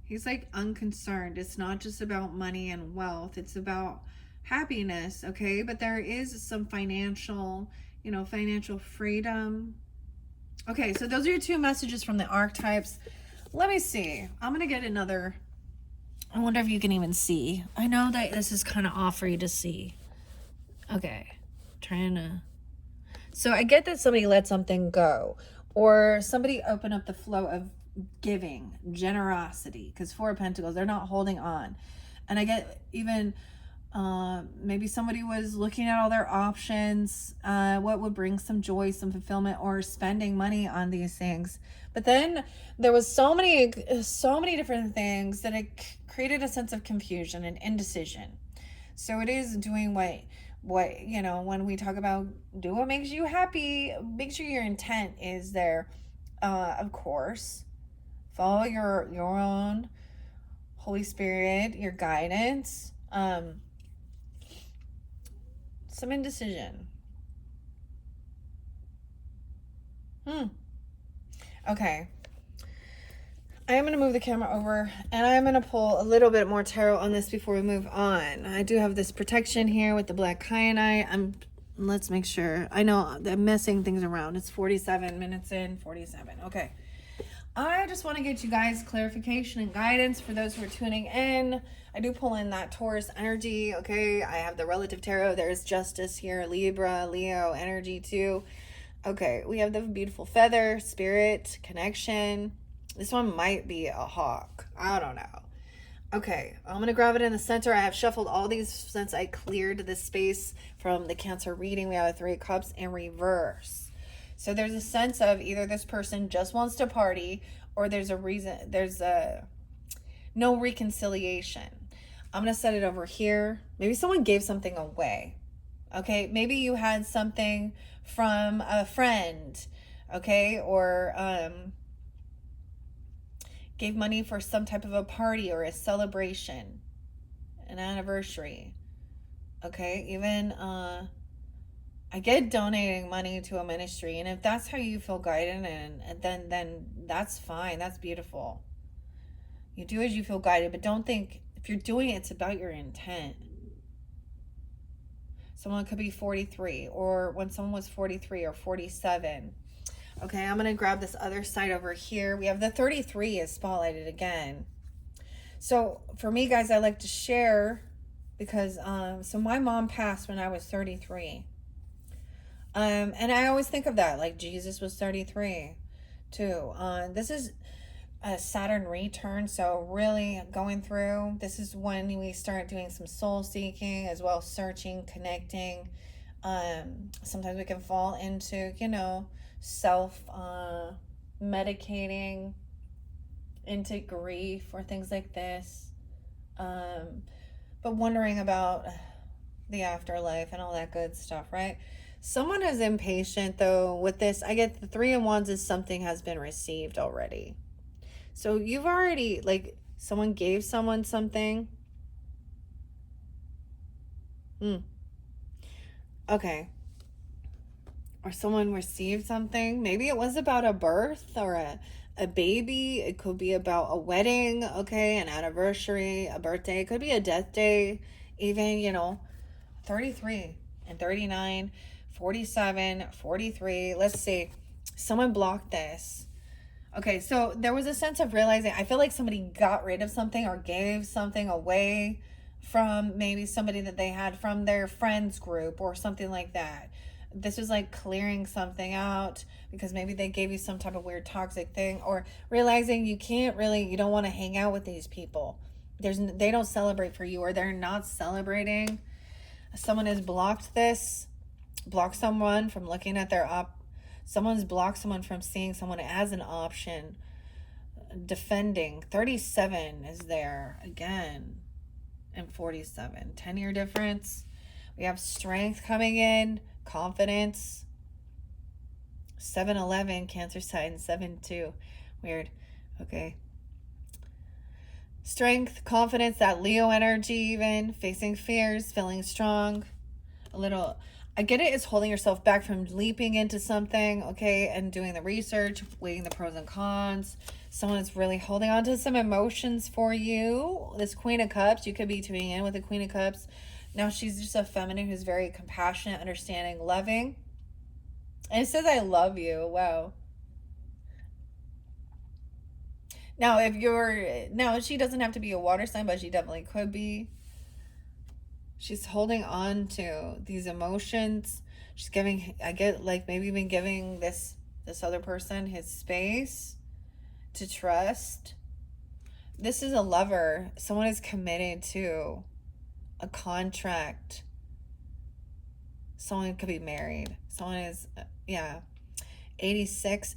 He's like unconcerned. It's not just about money and wealth. It's about happiness, okay? But there is some financial freedom. Okay, so those are your 2 messages from the archetypes. Let me see. I'm going to get another. I wonder if you can even see. I know that this is kind of off for you to see. Okay. So I get that somebody let something go. Or somebody open up the flow of giving, generosity. Because 4 of Pentacles, they're not holding on. And I get even maybe somebody was looking at all their options, what would bring some joy, some fulfillment, or spending money on these things. But then there was so many different things that it created a sense of confusion and indecision. So it is doing what when we talk about do what makes you happy, make sure your intent is there. Of course, follow your own Holy Spirit, your guidance. Some indecision. Okay. I am going to move the camera over and I'm going to pull a little bit more tarot on this before we move on. I do have this protection here with the black kyanite. Let's make sure. I know I'm messing things around. It's 47 minutes in, 47. Okay. I just want to get you guys clarification and guidance for those who are tuning in. I do pull in that Taurus energy, okay? I have the relative tarot. There's justice here, Libra, Leo energy too. Okay, we have the beautiful feather, spirit, connection. This one might be a hawk. I don't know. Okay, I'm going to grab it in the center. I have shuffled all these since I cleared this space from the Cancer reading. We have a 3 of Cups in reverse. So there's a sense of either this person just wants to party or there's no reconciliation. I'm going to set it over here. Maybe someone gave something away. Okay, maybe you had something from a friend, okay, or gave money for some type of a party or a celebration, an anniversary, okay, even I get donating money to a ministry, and if that's how you feel guided, and then that's fine, that's beautiful. You do as you feel guided, but don't think if you're doing it, it's about your intent. Someone could be 43, or when someone was 43 or 47. Okay, I'm going to grab this other side over here. We have the 33 is spotlighted again. So for me, guys, I like to share because, so my mom passed when I was 33. And I always think of that, like Jesus was 33 too. This is a Saturn return, so really going through, this is when we start doing some soul seeking as well, searching, connecting. Sometimes we can fall into, self medicating into grief or things like this, but wondering about the afterlife and all that good stuff, right? Someone is impatient though with this. I get the 3 of Wands is something has been received already. So you've already, like, someone gave someone something. Okay. Or someone received something. Maybe it was about a birth or a baby. It could be about a wedding, okay, an anniversary, a birthday. It could be a death day, even, 33 and 39, 47, 43. Let's see. Someone blocked this. Okay, so there was a sense of realizing, I feel like somebody got rid of something or gave something away. from maybe somebody that they had from their friends group or something like that. This is like clearing something out because maybe they gave you some type of weird toxic thing, or realizing you can't really, you don't want to hang out with these people. They don't celebrate for you, or they're not celebrating. Someone has blocked this, blocked someone from looking at their someone's blocked someone from seeing someone as an option. Defending 37 is there again, and 47, 10-year difference. We have strength coming in, confidence. 7-11, Cancer sign. 7-2, weird. Okay, strength, confidence, that Leo energy, even facing fears, feeling strong. A little, I get it, is holding yourself back from leaping into something, okay, and doing the research, weighing the pros and cons. Someone is really holding on to some emotions for you. This Queen of Cups, you could be tuning in with the Queen of Cups. Now she's just a feminine who's very compassionate, understanding, loving. And it says, I love you. Wow. Now, if you're, now she doesn't have to be a water sign, but she definitely could be. She's holding on to these emotions. She's giving, I get, like, maybe even giving this other person his space to trust. This is a lover. Someone is committed to a contract. Someone could be married. Someone is, yeah. 86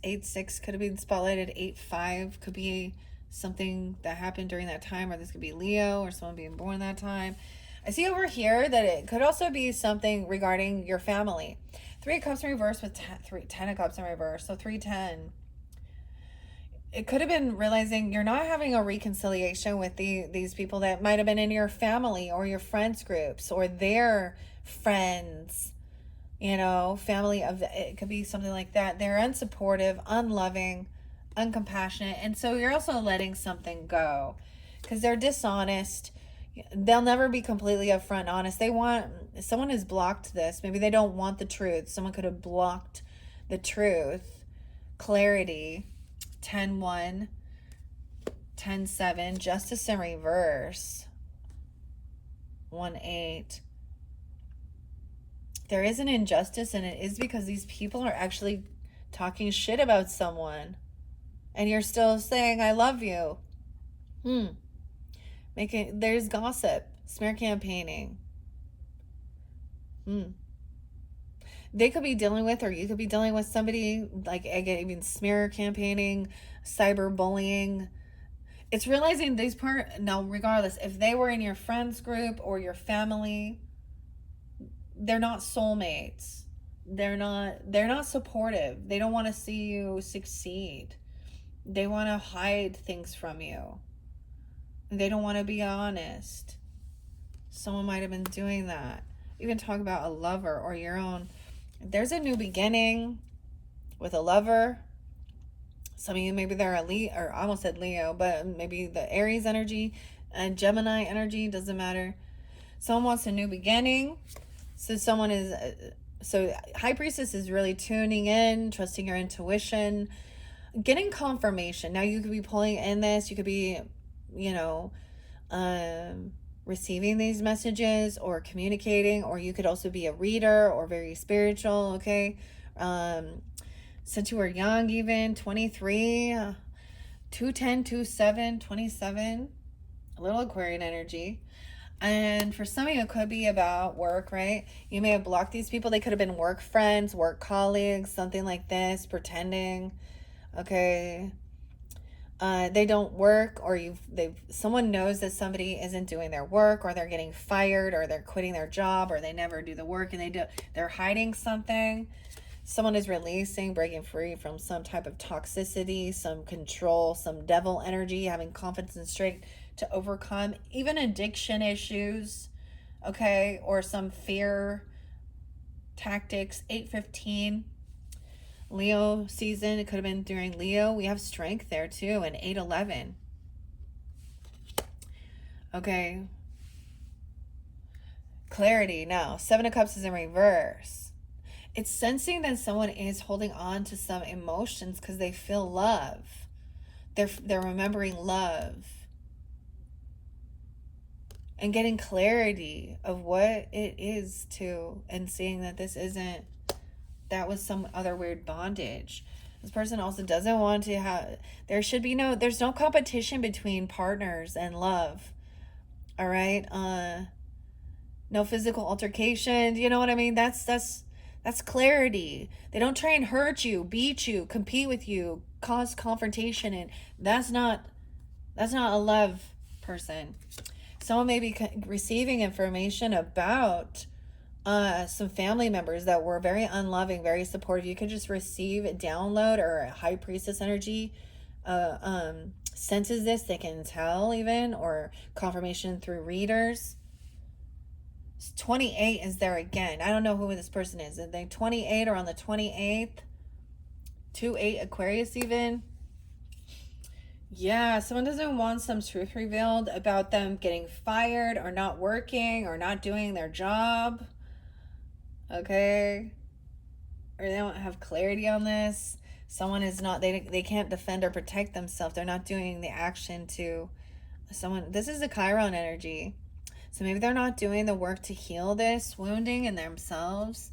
could have been spotlighted. 85 could be something that happened during that time, or this could be Leo or someone being born that time. I see over here that it could also be something regarding your family. 3 of Cups in reverse with 10 of Cups in reverse. So 310. It could have been realizing you're not having a reconciliation with these people that might have been in your family or your friends groups or their friends, you know, family of it could be something like that. They're unsupportive, unloving, uncompassionate. And so you're also letting something go because they're dishonest. They'll never be completely upfront honest. Someone has blocked this. Maybe they don't want the truth. Someone could have blocked the truth. Clarity. 10-1, 10-7, Justice in reverse. 1-8. There is an injustice, and it is because these people are actually talking shit about someone, and you're still saying I love you. There's gossip, smear campaigning. They could be dealing with, or you could be dealing with somebody, like, again, even smear campaigning, cyberbullying. It's realizing now, regardless, if they were in your friends group or your family, they're not soulmates. They're not supportive. They don't want to see you succeed. They want to hide things from you. They don't want to be honest. Someone might have been doing that. Even talk about a lover or your own. There's a new beginning with a lover. Some of you, maybe they're or I almost said Leo, but maybe the Aries energy and Gemini energy, doesn't matter. Someone wants a new beginning. So someone is, so High Priestess is really tuning in, trusting your intuition, getting confirmation. Now you could be pulling in this, you could be, you know, receiving these messages or communicating, or you could also be a reader or very spiritual, okay? Since you were young, even 23, 210, 27, 27, a little Aquarian energy. And for some of you, it could be about work, right? You may have blocked these people. They could have been work friends, work colleagues, something like this, pretending, okay? They don't work, or someone knows that somebody isn't doing their work, or they're getting fired, or they're quitting their job, or they never do the work, and they're hiding something. Someone is releasing, breaking free from some type of toxicity, some control, some devil energy, having confidence and strength to overcome even addiction issues, okay, or some fear tactics. 8-15. Leo season, it could have been during Leo. We have strength there too. And 8-11. Okay. Clarity. Now, 7 of Cups is in reverse. It's sensing that someone is holding on to some emotions because they feel love. They're remembering love. and getting clarity of what it is to, and seeing that that was some other weird bondage. This person also doesn't want to have, there's no competition between partners and love. All right. No physical altercation. You know what I mean? That's clarity. They don't try and hurt you, beat you, compete with you, cause confrontation, and that's not a love person. Someone may be receiving information about some family members that were very unloving, very supportive. You could just receive a download, or a high priestess energy senses this. They can tell even, or confirmation through readers. 28 is there again. I don't know who this person is. Are they 28 or on the 28th? 2-8 Aquarius even. Yeah, someone doesn't want some truth revealed about them getting fired, or not working, or not doing their job. Okay? Or they don't have clarity on this. Someone is not, they can't defend or protect themselves. They're not doing the action to someone. This is a Chiron energy. So maybe they're not doing the work to heal this wounding in themselves.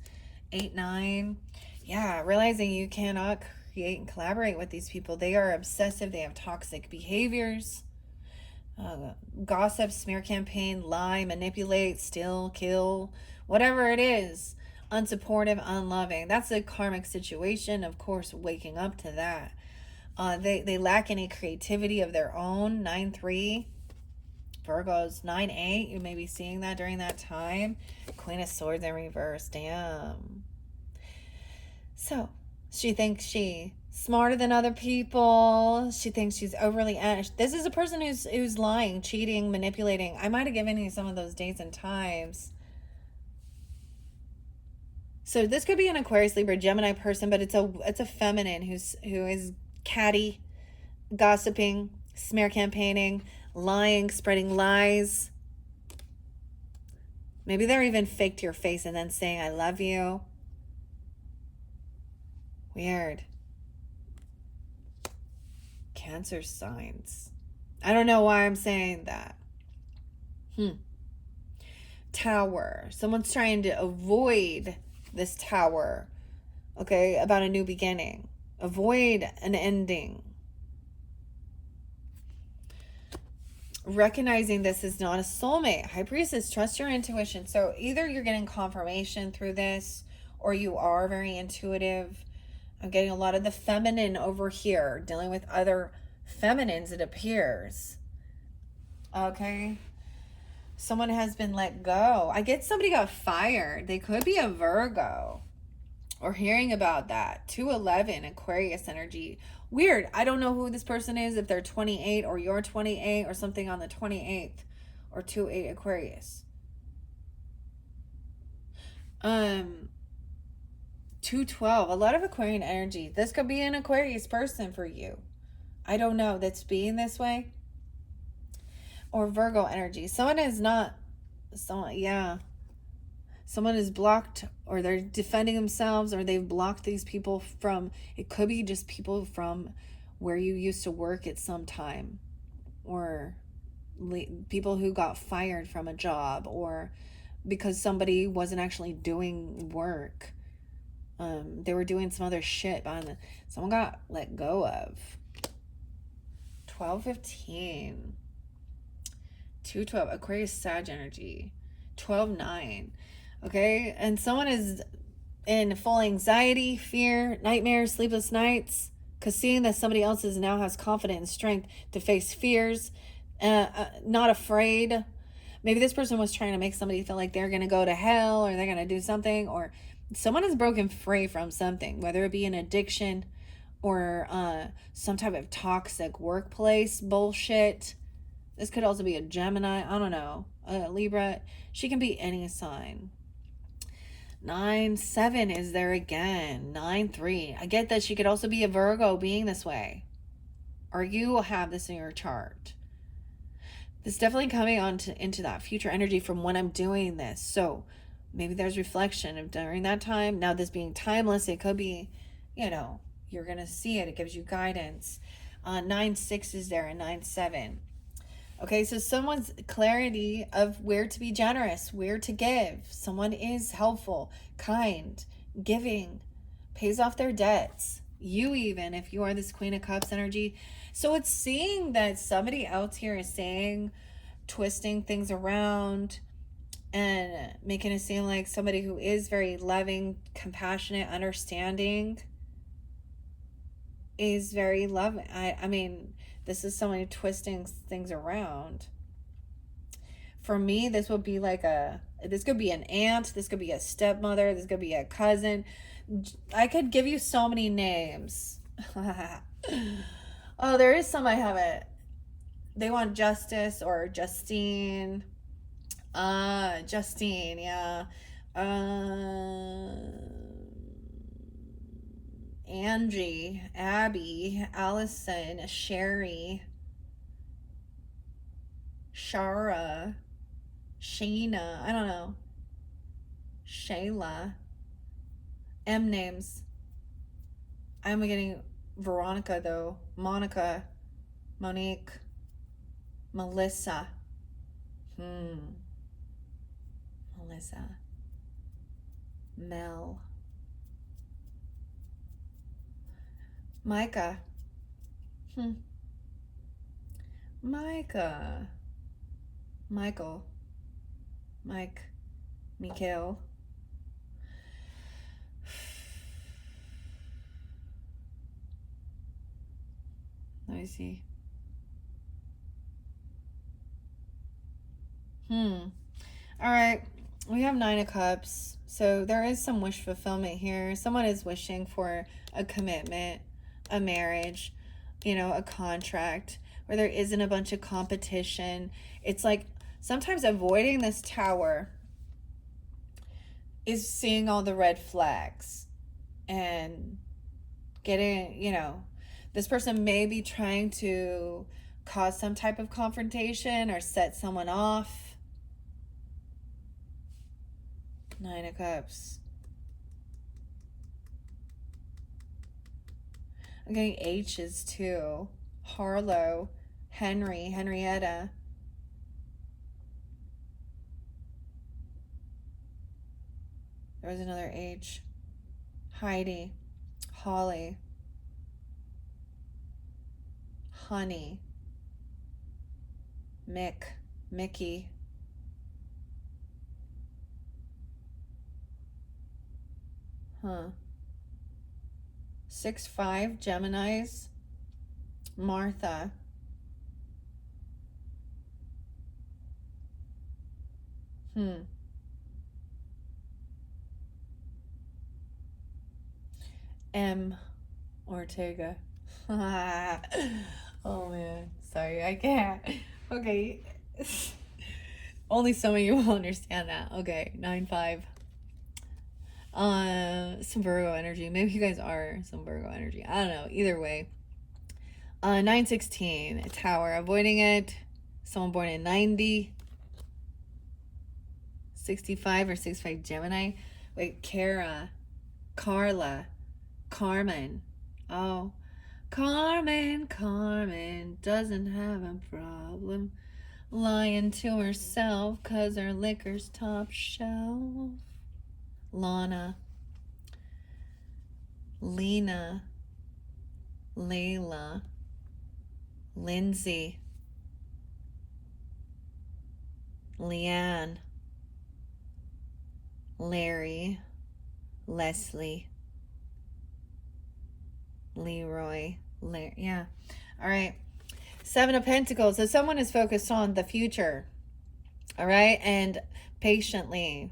8-9. Yeah, realizing you cannot create and collaborate with these people. They are obsessive. They have toxic behaviors. Gossip, smear campaign, lie, manipulate, steal, kill, whatever it is. Unsupportive, unloving. That's a karmic situation. Of course, waking up to that. They lack any creativity of their own. 9-3. Virgos. 9-8. You may be seeing that during that time. Queen of Swords in reverse. Damn. So, she thinks she's smarter than other people. She thinks she's overly honest. This is a person who's lying, cheating, manipulating. I might have given you some of those dates and times. So this could be an Aquarius, Libra, Gemini person, but it's a feminine who is catty, gossiping, smear campaigning, lying, spreading lies. Maybe they're even fake to your face and then saying, I love you. Weird. Cancer signs. I don't know why I'm saying that. Tower. Someone's trying to avoid this tower. Okay, about a new beginning. Avoid an ending. Recognizing this is not a soulmate. High Priestess, trust your intuition. So either you're getting confirmation through this, or you are very intuitive. I'm getting a lot of the feminine over here, dealing with other feminines, it appears. Okay. Someone has been let go. I get somebody got fired. They could be a Virgo, or hearing about that. 2-11 Aquarius energy. Weird. I don't know who this person is, if they're 28 or you're 28 or something on the 28th, or 2-8 Aquarius. 2-12, a lot of Aquarian energy. This could be an Aquarius person for you. I don't know, that's being this way. Or Virgo energy. Someone is blocked, or they're defending themselves, or they've blocked these people from, it could be just people from where you used to work at some time, or people who got fired from a job, or because somebody wasn't actually doing work. They were doing some other shit behind the, someone got let go of. 12-15. 2-12 Aquarius Sag energy. 12-9. Okay, and someone is in full anxiety, fear, nightmares, sleepless nights, because seeing that somebody else now has confidence and strength to face fears, not afraid. Maybe this person was trying to make somebody feel like they're going to go to hell, or they're going to do something, or someone has broken free from something, whether it be an addiction, or some type of toxic workplace bullshit. This could also be a Gemini. I don't know. Libra. She can be any sign. 9-7 is there again. 9-3. I get that she could also be a Virgo being this way, or you have this in your chart. This definitely coming into that future energy from when I'm doing this. So maybe there's reflection of during that time. Now, this being timeless, it could be, you're going to see it. It gives you guidance. 9-6 is there, and 9-7. Okay, so someone's clarity of where to be generous, where to give. Someone is helpful, kind, giving, pays off their debts. You, even if you are this Queen of Cups energy. So it's seeing that somebody else here is saying, twisting things around and making it seem like somebody who is very loving, compassionate, understanding is very loving. I mean, this is someone twisting things around. For me, this would be like this could be an aunt, this could be a stepmother, this could be a cousin. I could give you so many names. Oh, there is some I haven't. They want Justice or Justine. Justine, yeah. Angie, Abby, Allison, Sherry, Shara, Sheena, I don't know. Shayla. M names. I'm getting Veronica though. Monica, Monique, Melissa. Melissa. Mel. Micah. Micah. Michael. Mike. Mikhail. Let me see. All right. We have 9 of Cups. So there is some wish fulfillment here. Someone is wishing for a commitment, a marriage, a contract where there isn't a bunch of competition. It's like sometimes avoiding this tower is seeing all the red flags and getting, this person may be trying to cause some type of confrontation or set someone off. 9 of Cups. I'm getting H's too. Harlow, Henry, Henrietta. There was another H. Heidi, Holly, Honey, Mick, Mickey. Huh. 6-5 Geminis. Martha. M. Ortega. Oh man, sorry, I can't. Okay. Only some of you will understand that. Okay, 9-5. Some Virgo energy. Maybe you guys are some Virgo energy. I don't know. Either way. 9-16. Tower. Avoiding it. Someone born in 90. 65 or 65 Gemini. Wait, Kara. Carla. Carmen. Oh. Carmen doesn't have a problem lying to herself 'cause her liquor's top shelf. Lana, Lena, Layla, Lindsay, Leanne, Larry, Leslie, Leroy, yeah. All right. 7 of Pentacles. So someone is focused on the future. All right. And patiently.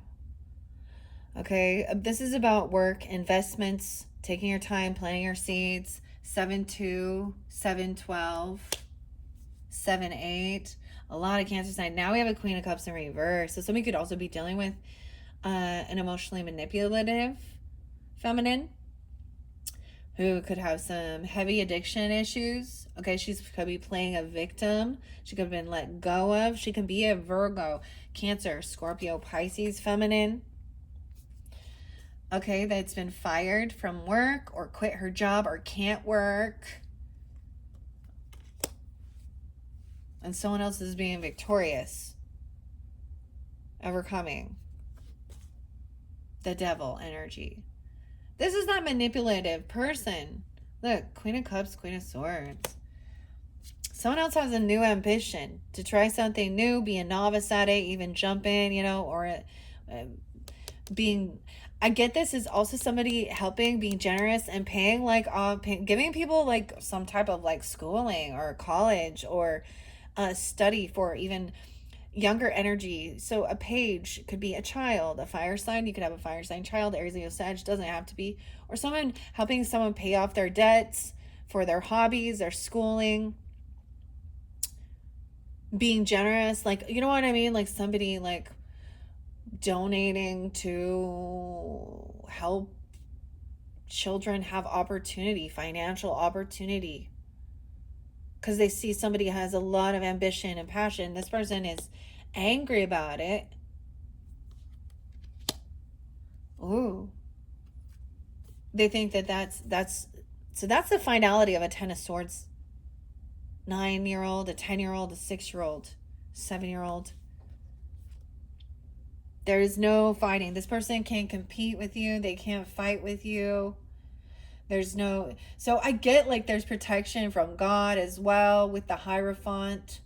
Okay. This is about work, investments, taking your time, planting your seeds. 7-2, 7-12, 7-8. A lot of Cancer sign. Now we have a Queen of Cups in reverse. So somebody could also be dealing with an emotionally manipulative feminine who could have some heavy addiction issues. Okay, she could be playing a victim. She could have been let go of. She can be a Virgo, Cancer, Scorpio, Pisces feminine. Okay, that's been fired from work or quit her job or can't work. and someone else is being victorious, overcoming the devil energy. This is that manipulative person. Look, Queen of Cups, Queen of Swords. Someone else has a new ambition to try something new, be a novice at it, even jump in, or being... I get this is also somebody helping, being generous and paying, giving people like some type of like schooling or college or study for even younger energy. So a page could be a child, a fire sign. You could have a fire sign child, Aries, Leo, Sag, doesn't have to be. Or someone helping someone pay off their debts for their hobbies, their schooling. Being generous, like, you know what I mean? Like somebody like donating to help children have opportunity, financial opportunity. Because they see somebody has a lot of ambition and passion. This person is angry about it. Ooh. They think that's the finality of a 10 of Swords 9-year-old, a 10-year-old, a 6-year-old, 7-year-old. There is no fighting. This person can't compete with you. They can't fight with you. There's no... So I get like there's protection from God as well with the Hierophant,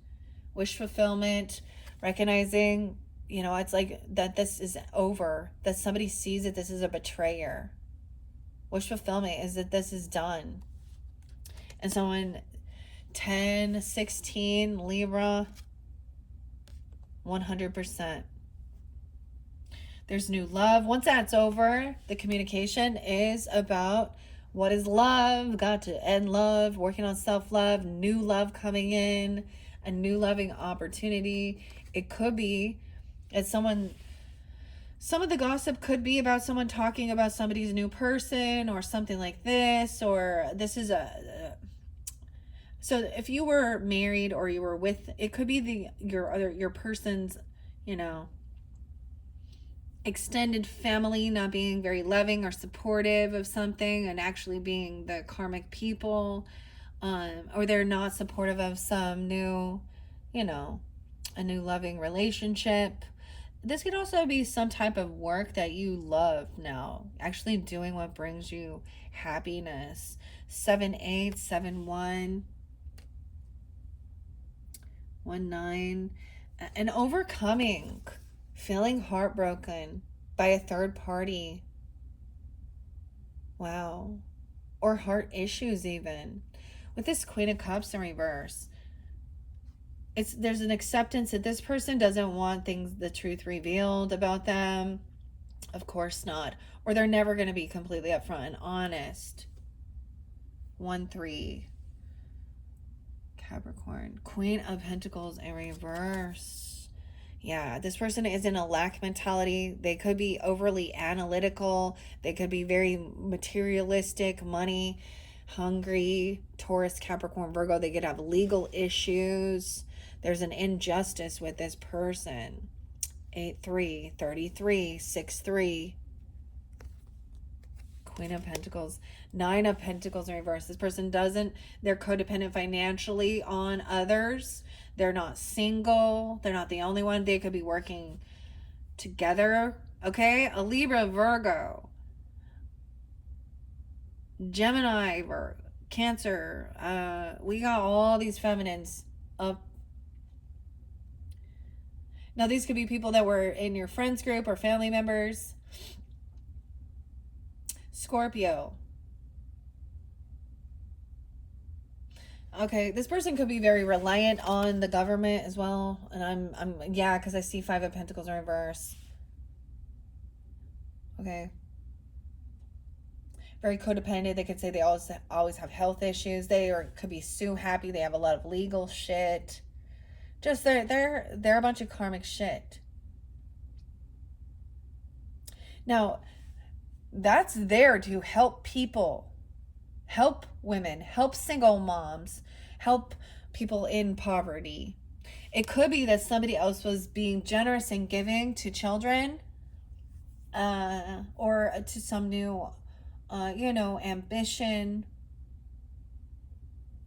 wish fulfillment, recognizing, it's like that this is over, that somebody sees that this is a betrayer. Wish fulfillment is that this is done. And someone 10, 16, Libra, 100%. There's new love. Once that's over, the communication is about what is love, got to end love, working on self-love, new love coming in, a new loving opportunity. It could be that some of the gossip could be about someone talking about somebody's new person or something like this, or this is so if you were married or you were with, it could be your person's, extended family not being very loving or supportive of something and actually being the karmic people, or they're not supportive of some new, a new loving relationship. This could also be some type of work that you love now, actually doing what brings you happiness. 7-8, 7-1, 1-9, and overcoming, feeling heartbroken by a third party. Wow. Or heart issues even. With this Queen of Cups in reverse, there's an acceptance that this person doesn't want the truth revealed about them. Of course not. Or they're never going to be completely upfront and honest. 1-3. Capricorn. Queen of Pentacles in reverse. Yeah, this person is in a lack mentality. They could be overly analytical. They could be very materialistic, money hungry. Taurus, Capricorn, Virgo. They could have legal issues. There's an injustice with this person. 8-3, 33, 6-3. Queen of Pentacles. 9 of Pentacles in reverse. This person they're codependent financially on others. They're not single. They're not the only one. They could be working together. Okay? A Libra, Virgo. Gemini, Cancer. We got all these feminines up. Now, these could be people that were in your friends group or family members. Scorpio. Okay, this person could be very reliant on the government as well. And yeah, because I see 5 of Pentacles in reverse. Okay. Very codependent. They could say they always have health issues. Could be so happy. They have a lot of legal shit. Just they're a bunch of karmic shit. Now, that's there to help people, help women, help single moms, help people in poverty. It could be that somebody else was being generous and giving to children, or to some new, ambition.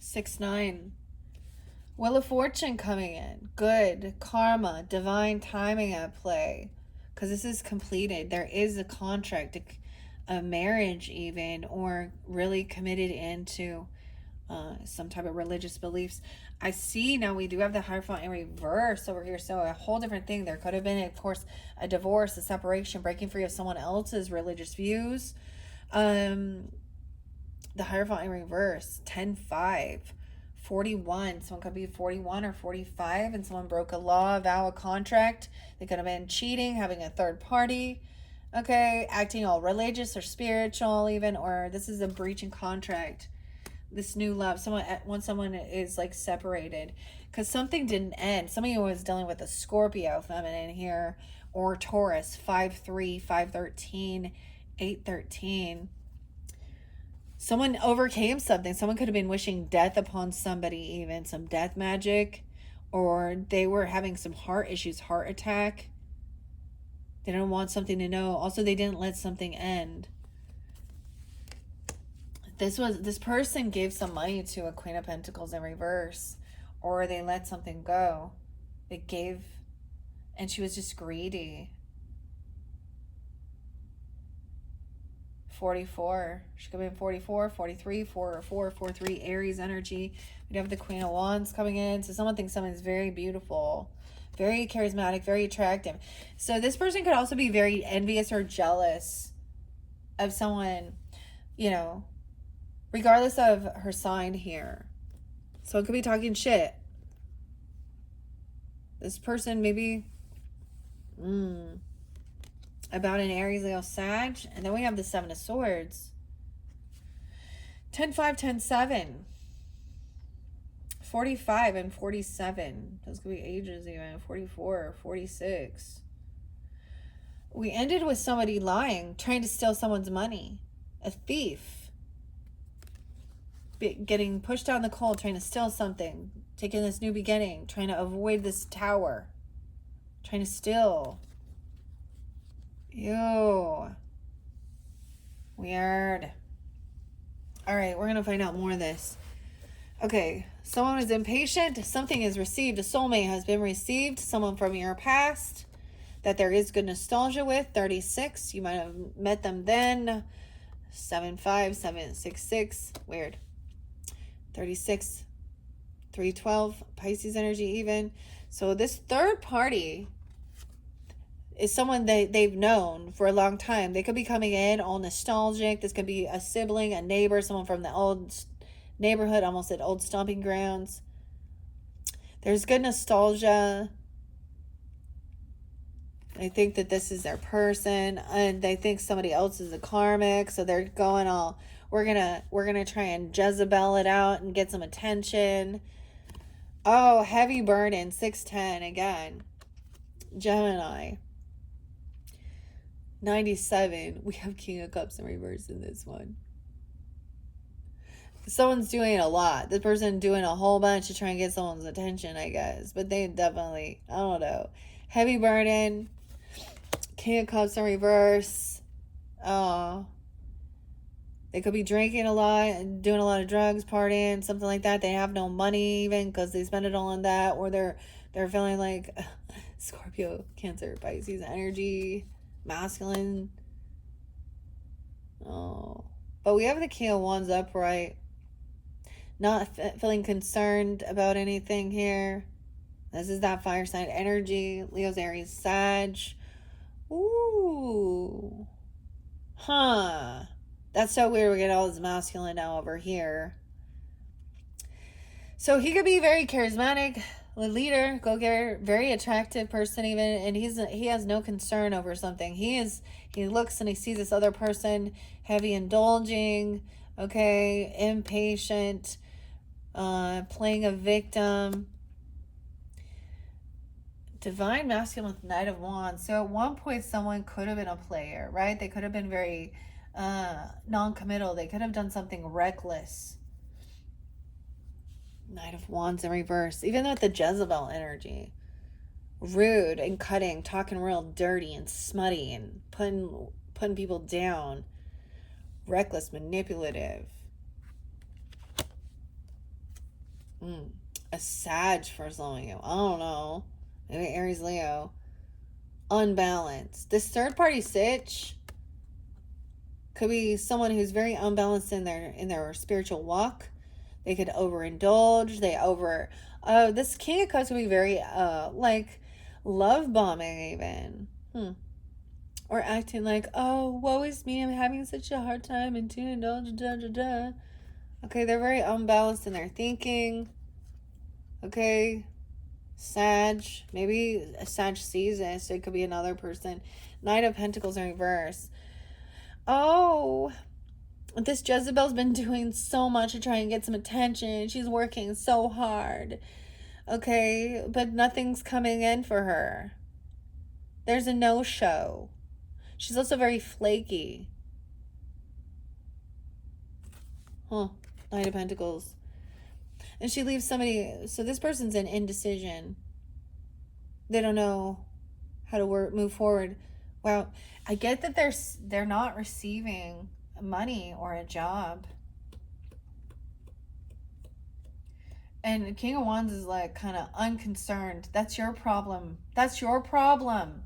6-9. Wheel of Fortune coming in. Good. Karma. Divine timing at play. Because this is completed. There is a contract, a marriage even, or really committed into some type of religious beliefs. I see now we do have the Hierophant in reverse over here. So a whole different thing. There could have been, of course, a divorce, a separation, breaking free of someone else's religious views. The Hierophant in reverse. 10-5. 41. Someone could be 41 or 45 and someone broke a law, a vow, a contract. They could have been cheating, having a third party, okay, acting all religious or spiritual even, or this is a breach in contract. This new love, when someone is like separated because something didn't end. Some of you was dealing with a Scorpio feminine here, or Taurus. 5-3, 5-13, 8-13. Someone overcame something. Someone could have been wishing death upon somebody, even some death magic, or they were having some heart issues, heart attack. They didn't want something to know. Also, they didn't let something end. This person gave some money to a Queen of Pentacles in reverse, or they let something go. They gave, and she was just greedy. 44. She could be 44, 43, 4 or 4, 4, 3. Aries energy. We have the Queen of Wands coming in. So someone thinks someone's very beautiful, very charismatic, very attractive. So this person could also be very envious or jealous of someone, you know, regardless of her sign here. So it could be talking shit. This person maybe about an Aries, Leo, Sag. And then we have the 7 of Swords. 10-5, 10-7. 45 and 47. Those could be ages even. 44 or 46. We ended with somebody lying, trying to steal someone's money. A thief. Getting pushed down the cold, trying to steal something. Taking this new beginning. Trying to avoid this tower. Trying to steal. Ew. Weird. All right, we're going to find out more of this. Okay, someone is impatient. Something is received. A soulmate has been received. Someone from your past that there is good nostalgia with. 36. You might have met them then. 7-5, 7-6-6. Weird. 36. 3-12. Pisces energy even. So this third party is someone they've known for a long time. They could be coming in all nostalgic. This could be a sibling, a neighbor, someone from the old neighborhood, almost at old stomping grounds. There's good nostalgia. They think that this is their person, and they think somebody else is a karmic, so they're going all, we're gonna try and Jezebel it out and get some attention. Oh, heavy burden. 6-10 again. Gemini. 97. We have King of Cups in reverse in this one. Someone's doing a lot. This person doing a whole bunch to try and get someone's attention, I guess. But they definitely, I don't know. Heavy burden. King of Cups in reverse. Oh. They could be drinking a lot and doing a lot of drugs, partying, something like that. They have no money even because they spend it all on that. Or they're feeling like Scorpio, Cancer, Pisces energy. Masculine. Oh. But we have the King of Wands upright. Not feeling concerned about anything here. This is that fire sign energy. Leo's, Aries, Sag. Ooh. Huh. That's so weird. We get all this masculine now over here. So he could be very charismatic, a leader, go-getter, very attractive person even, and he has no concern over something. He looks and he sees this other person heavy indulging, okay, impatient, playing a victim. Divine masculine with Knight of Wands. So at one point someone could have been a player, right? They could have been very non-committal. They could have done something reckless. Knight of Wands in reverse. Even with the Jezebel energy. Rude and cutting, talking real dirty and smutty and putting people down. Reckless, manipulative. A Sag for some of you. I don't know. Maybe Aries, Leo. Unbalanced. This third party sitch could be someone who's very unbalanced in their spiritual walk. They could overindulge. This King of Cups would be very like love bombing even. Or acting like, oh, woe is me, I'm having such a hard time and to indulge, Okay, they're very unbalanced in their thinking. Okay, Sag, maybe a Sag sees this. It could be another person. Knight of Pentacles in reverse. Oh, this Jezebel's been doing so much to try and get some attention. She's working so hard. Okay, but nothing's coming in for her. There's a no-show. She's also very flaky. Knight of Pentacles. And she leaves somebody, so this person's in indecision. They don't know how to move forward. Wow, I get that they're not receiving money or a job. And King of Wands is like kind of unconcerned. That's your problem. That's your problem.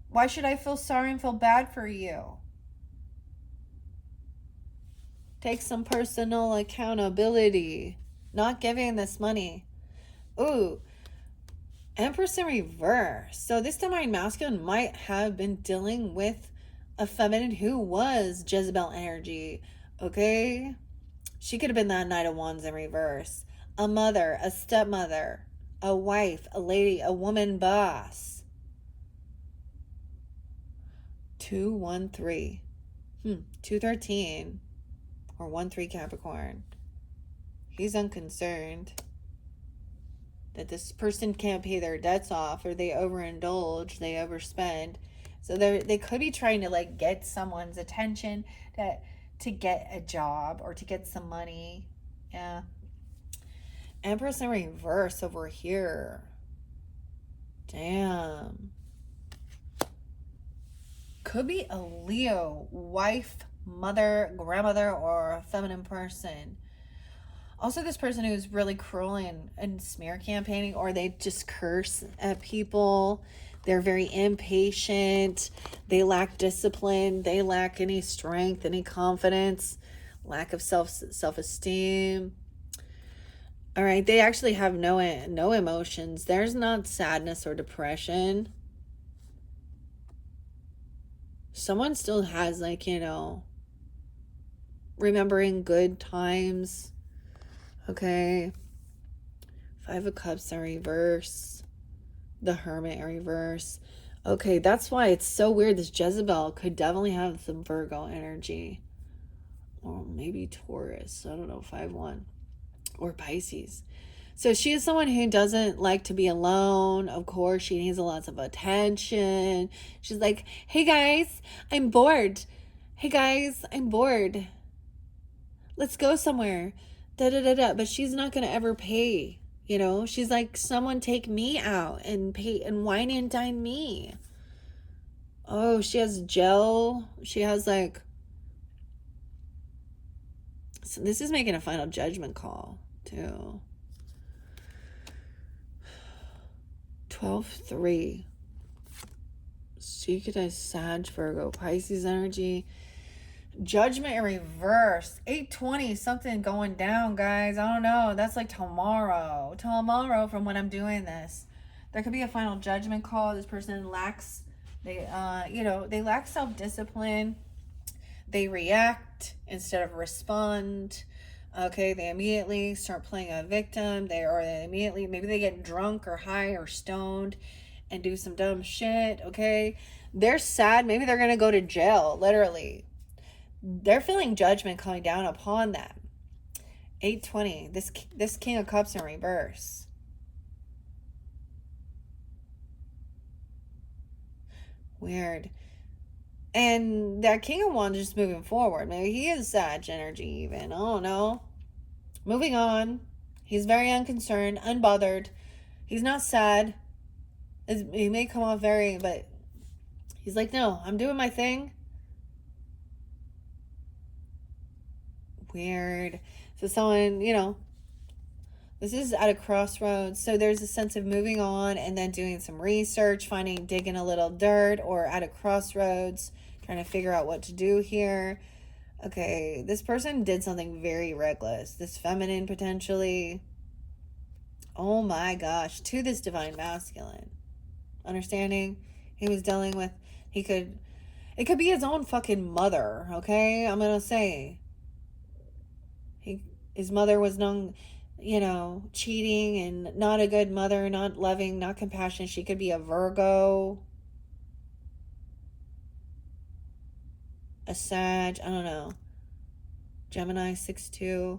Why should I feel sorry and feel bad for you? Take some personal accountability. Not giving this money. Ooh. Empress in reverse. So this divine masculine might have been dealing with a feminine who was Jezebel energy. Okay? She could have been that Knight of Wands in reverse. A mother, a stepmother, a wife, a lady, a woman boss. 213. 213. Or 1-3 Capricorn. He's unconcerned that this person can't pay their debts off, or they overindulge, they overspend. So they could be trying to like get someone's attention to get a job or to get some money. Yeah. Empress in reverse over here. Damn. Could be a Leo, wife, mother, grandmother, or a feminine person. Also, this person who's really cruel and smear campaigning, or they just curse at people. They're very impatient. They lack discipline. They lack any strength, any confidence, lack of self-esteem. All right, they actually have no emotions. There's not sadness or depression. Someone still has remembering good times. Okay. 5 of Cups in reverse. The Hermit in reverse. Okay, that's why it's so weird. This Jezebel could definitely have some Virgo energy. Or maybe Taurus. I don't know, 5-1. Or Pisces. So she is someone who doesn't like to be alone. Of course, she needs lots of attention. She's like, hey guys, I'm bored. Hey guys, I'm bored. Let's go somewhere. But she's not going to ever pay. She's like, someone take me out and pay and wine and dine me. Oh, she has gel. She has so this is making a final judgment call too. 12-3. She could have Sag, Virgo, Pisces energy. Judgment in reverse. 8:20. Something going down, guys. I don't know. That's like tomorrow. Tomorrow from when I'm doing this. There could be a final judgment call. This person lacks, they lack self-discipline. They react instead of respond. Okay, they immediately start playing a victim. Maybe they get drunk or high or stoned and do some dumb shit. Okay, they're sad. Maybe they're gonna go to jail, literally. They're feeling judgment coming down upon them. 8:20. This King of Cups in reverse. Weird. And that King of Wands just moving forward. Maybe he is Sag energy even. I don't know. Moving on. He's very unconcerned, unbothered. He's not sad. He may come off but he's like, no, I'm doing my thing. Weird. So someone, this is at a crossroads. So there's a sense of moving on and then doing some research, digging a little dirt, or at a crossroads, trying to figure out what to do here. Okay, this person did something very reckless. This feminine, potentially. Oh my gosh, to this divine masculine. Understanding? He was dealing with, it could be his own fucking mother, okay? I'm gonna say. His mother was known, cheating and not a good mother, not loving, not compassionate. She could be a Virgo, a Sag, I don't know. Gemini 6-2.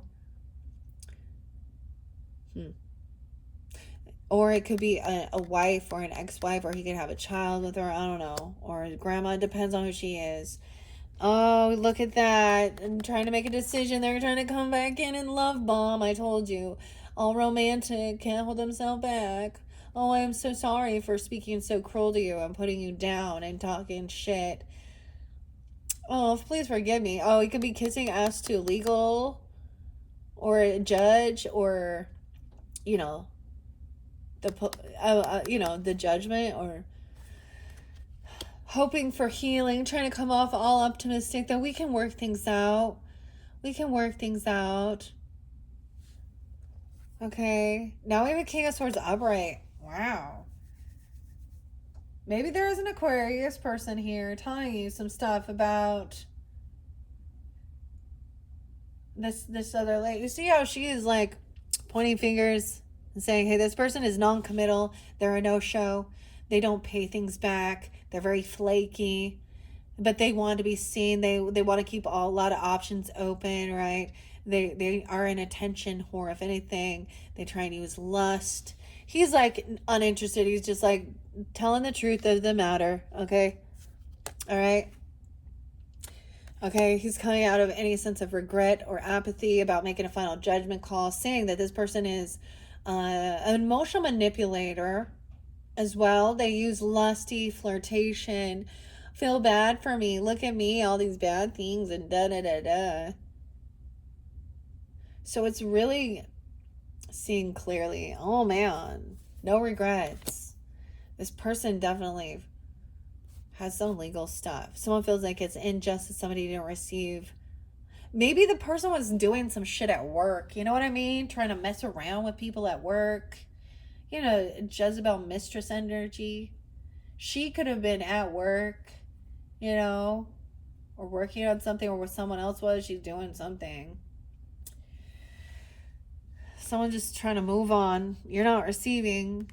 Or it could be a wife or an ex-wife, or he could have a child with her, I don't know. Or his grandma, it depends on who she is. Oh, look at that. I'm trying to make a decision. They're trying to come back in and love bomb. I told you. All romantic, can't hold himself back. Oh, I am so sorry for speaking so cruel to you and putting you down and talking shit. Oh, please forgive me. Oh, he could be kissing ass to legal or a judge, or, the judgment, or hoping for healing, trying to come off all optimistic that we can work things out. We can work things out. Okay. Now we have a King of Swords upright. Wow. Maybe there is an Aquarius person here telling you some stuff about this other lady. You see how she is like pointing fingers and saying, hey, this person is non-committal. They're a no-show. They don't pay things back. They're very flaky, but they want to be seen. They want to keep a lot of options open, right? They are an attention whore. If anything, they try and use lust. He's like uninterested. He's just like telling the truth of the matter. Okay. All right. Okay. He's coming out of any sense of regret or apathy about making a final judgment call, saying that this person is an emotional manipulator as well. They use lusty flirtation. Feel bad for me. Look at me. All these bad things and da da da da. So it's really seeing clearly. Oh man, no regrets. This person definitely has some legal stuff. Someone feels like it's injustice somebody didn't receive. Maybe the person was doing some shit at work. You know what I mean? Trying to mess around with people at work. Jezebel mistress energy. She could have been at work, or working on something, or where someone else was. She's doing something. Someone just trying to move on. You're not receiving.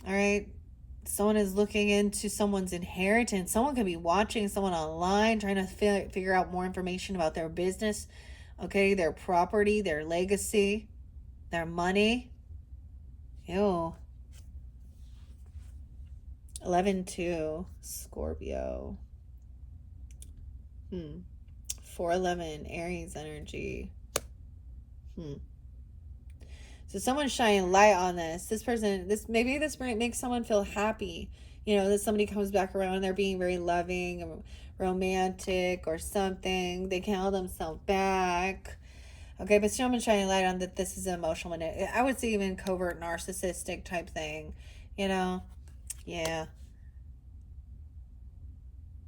All right. Someone is looking into someone's inheritance. Someone could be watching someone online, trying to figure out more information about their business, okay, their property, their legacy, their money. Ew. 11-2, Scorpio. 4-11, Aries energy. So someone's shining light on this. Maybe this makes someone feel happy. That somebody comes back around and they're being very loving or romantic or something. They can't hold themselves back. Okay, but someone's shining light on that this is an emotional, I would say even covert narcissistic type thing. Yeah.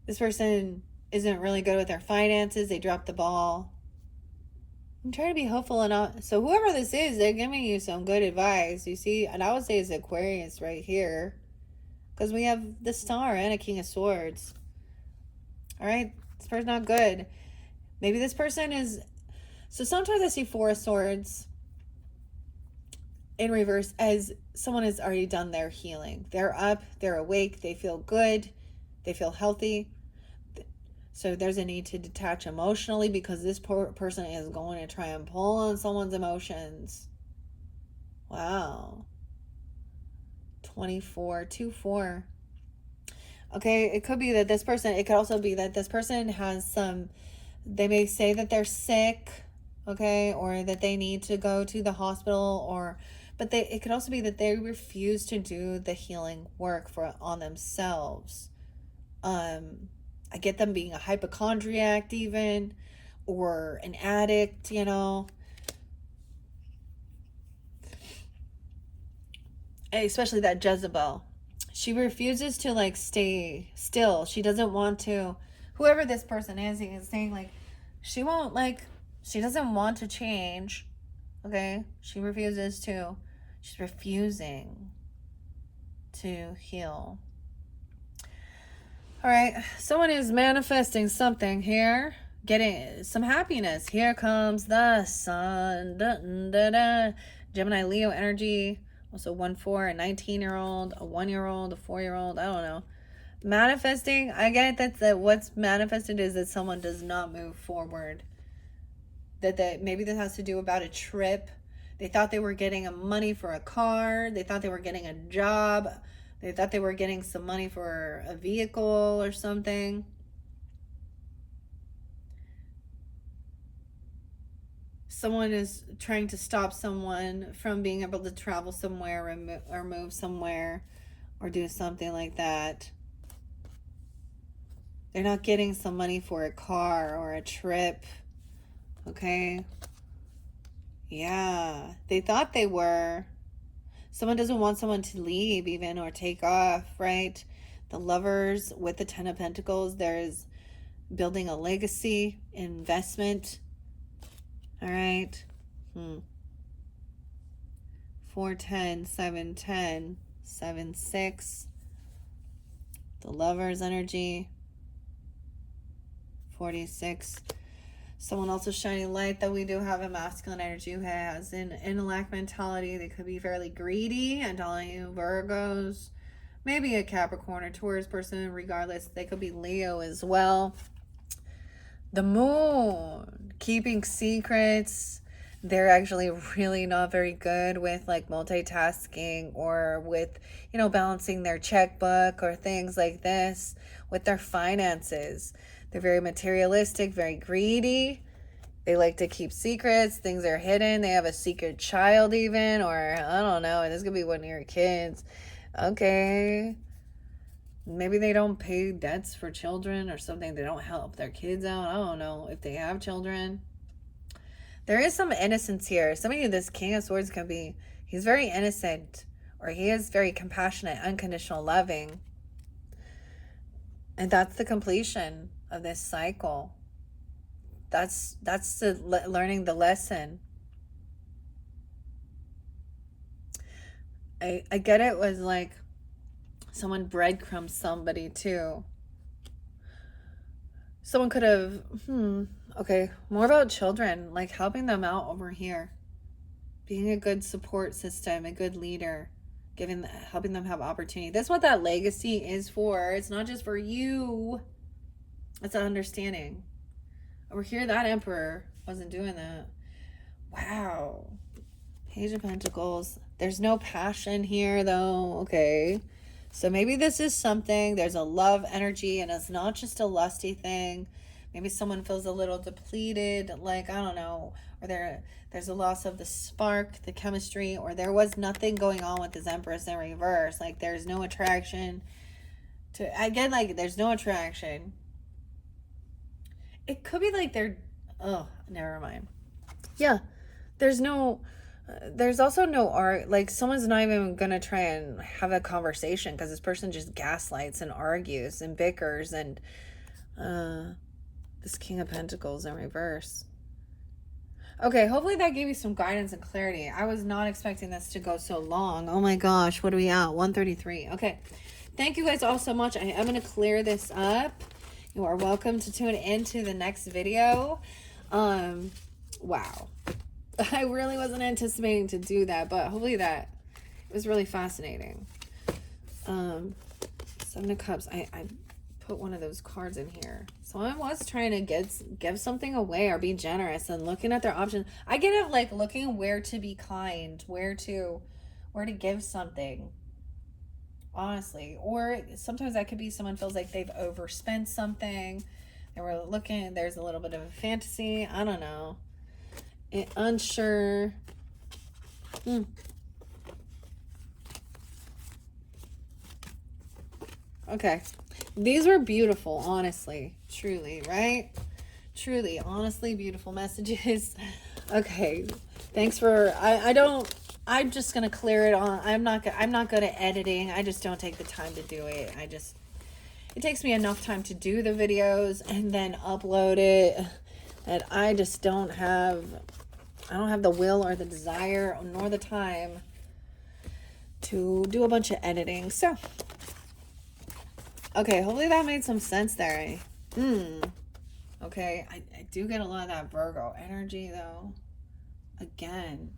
This person isn't really good with their finances. They dropped the ball. I'm trying to be hopeful enough. So whoever this is, they're giving you some good advice. You see, and I would say it's Aquarius right here, because we have the Star and a King of Swords. All right, this person's not good. Maybe this person is. So sometimes I see Four of Swords in reverse as someone has already done their healing. They're up, they're awake, they feel good, they feel healthy. So there's a need to detach emotionally because this person is going to try and pull on someone's emotions. Wow. 24-2-4. Okay, it could be that this person, it could also be that this person has they may say that they're sick, okay, or that they need to go to the hospital, but it could also be that they refuse to do the healing work on themselves. I get them being a hypochondriac even, or an addict, especially that Jezebel. She refuses to like stay still. She doesn't want to, whoever this person is, he is saying like, she won't like, she doesn't want to change. Okay. She refuses to, she's refusing to heal. All right. Someone is manifesting something here. Getting some happiness. Here comes the sun. Da, da, da. Gemini, Leo energy. Also 1-4, a 19-year-old, a 1-year-old, a 4-year-old. I don't know. Manifesting. I get that what's manifested is that someone does not move forward. That maybe this has to do about a trip. They thought they were getting money for a car. They thought they were getting a job. They thought they were getting some money for a vehicle or something. Someone is trying to stop someone from being able to travel somewhere or move somewhere or do something like that. They're not getting some money for a car or a trip. Okay. Yeah. They thought they were. Someone doesn't want someone to leave even or take off, right? The Lovers with the 10 of Pentacles, there's building a legacy, investment. All right. 4-10, 7-10, 7-6. The Lovers energy. 46. Someone else is shining light that we do have a masculine energy who has an intellect mentality. They could be fairly greedy. I'm telling you, Virgos. Maybe a Capricorn or Taurus person. Regardless, they could be Leo as well. The Moon. Keeping secrets. They're actually really not very good with like multitasking or with, you know, balancing their checkbook or things like this with their finances. They're very materialistic, very greedy. They like to keep secrets. Things are hidden. They have a secret child even, or I don't know. This could be one of your kids. Okay. Maybe they don't pay debts for children or something. They don't help their kids out. I don't know if they have children. There is some innocence here. Some of you, this King of Swords could be, he's very innocent or he is very compassionate, unconditional, loving. And that's the completion of this cycle. That's learning the lesson. I get it was like someone breadcrumbed somebody too. Someone could have, okay, more about children, like helping them out over here. Being a good support system, a good leader, helping them have opportunity. That's what that legacy is for. It's not just for you. It's an understanding. Over here, that Emperor wasn't doing that. Wow. Page of Pentacles. There's no passion here, though. Okay. So maybe this is something. There's a love energy, and it's not just a lusty thing. Maybe someone feels a little depleted, like, I don't know, or there's a loss of the spark, the chemistry, or there was nothing going on with this Empress in reverse. Like, there's no attraction. Again, like, there's no attraction. It could be like oh, never mind. Yeah, there's also no art. Like, someone's not even gonna try and have a conversation because this person just gaslights and argues and bickers. And this King of Pentacles in reverse. Okay, hopefully that gave you some guidance and clarity. I was not expecting this to go so long. Oh my gosh, what are we at? 1:33. Okay, thank you guys all so much. I am gonna clear this up. You are welcome to tune into the next video. Wow. I really wasn't anticipating to do that, but hopefully that was really fascinating. Seven of Cups. I put one of those cards in here. Someone was trying to give something away or be generous and looking at their options. I get it, like looking where to be kind, where to give something. Honestly, or sometimes that could be someone feels like they've overspent something. They were looking, there's a little bit of a fantasy. I don't know. Unsure. Okay. These were beautiful, honestly. Truly, right? Truly, honestly, beautiful messages. Okay. Thanks for, I don't I'm just gonna clear it on. I'm not good at editing. I just don't take the time to do it. It takes me enough time to do the videos and then upload it, that I just don't have the will or the desire nor the time to do a bunch of editing. So, okay, hopefully that made some sense there. Okay, I do get a lot of that Virgo energy though. Again,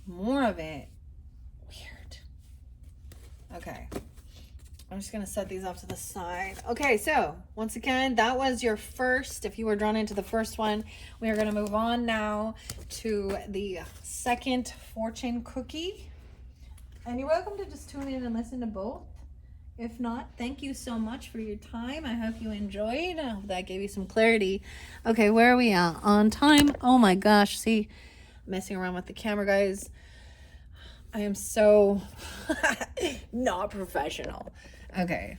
more of it. Weird. Okay. I'm just going to set these off to the side. Okay, so once again, that was your first. If you were drawn into the first one, we are going to move on now to the second fortune cookie. And you're welcome to just tune in and listen to both. If not, thank you so much for your time. I hope you enjoyed. I hope that gave you some clarity. Okay, where are we at on time? Oh my gosh, see, messing around with the camera, guys. I am so not professional. Okay.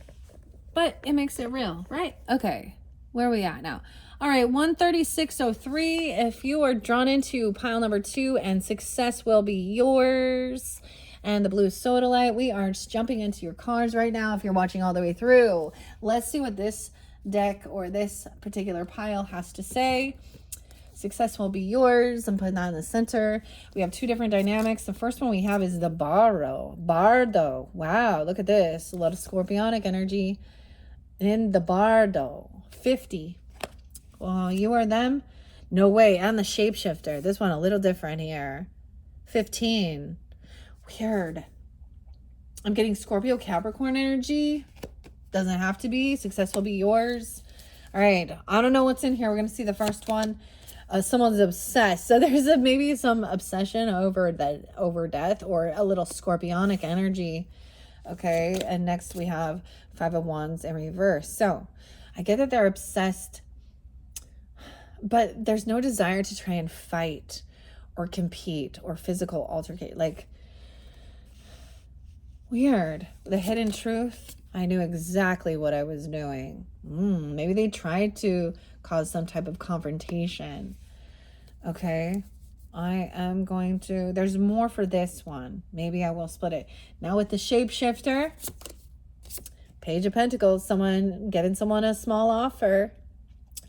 But it makes it real, right? Okay. Where are we at now? All right, 136.03. If you are drawn into pile number 2 and success will be yours. And the blue sodalite, we are just jumping into your cards right now if you're watching all the way through. Let's see what this deck or this particular pile has to say. Success will be yours. I'm putting that in the center. We have 2 different dynamics. The first one we have is the Bardo. Wow, look at this. A lot of scorpionic energy in the Bardo. 50. Well, you are them? No way. And the shapeshifter. This one a little different here. 15. Weird. I'm getting Scorpio Capricorn energy. Doesn't have to be. Success will be yours. All right. I don't know what's in here. We're going to see the first one. Someone's obsessed. So there's maybe some obsession over death or a little scorpionic energy. Okay. And next we have 5 of Wands in reverse. So I get that they're obsessed, but there's no desire to try and fight or compete or physical altercate. Like, weird. The hidden truth. I knew exactly what I was doing. Maybe they tried to cause some type of confrontation. Okay. I am going to, there's more for this one. Maybe I will split it. Now with the shapeshifter, Page of Pentacles, someone giving someone a small offer.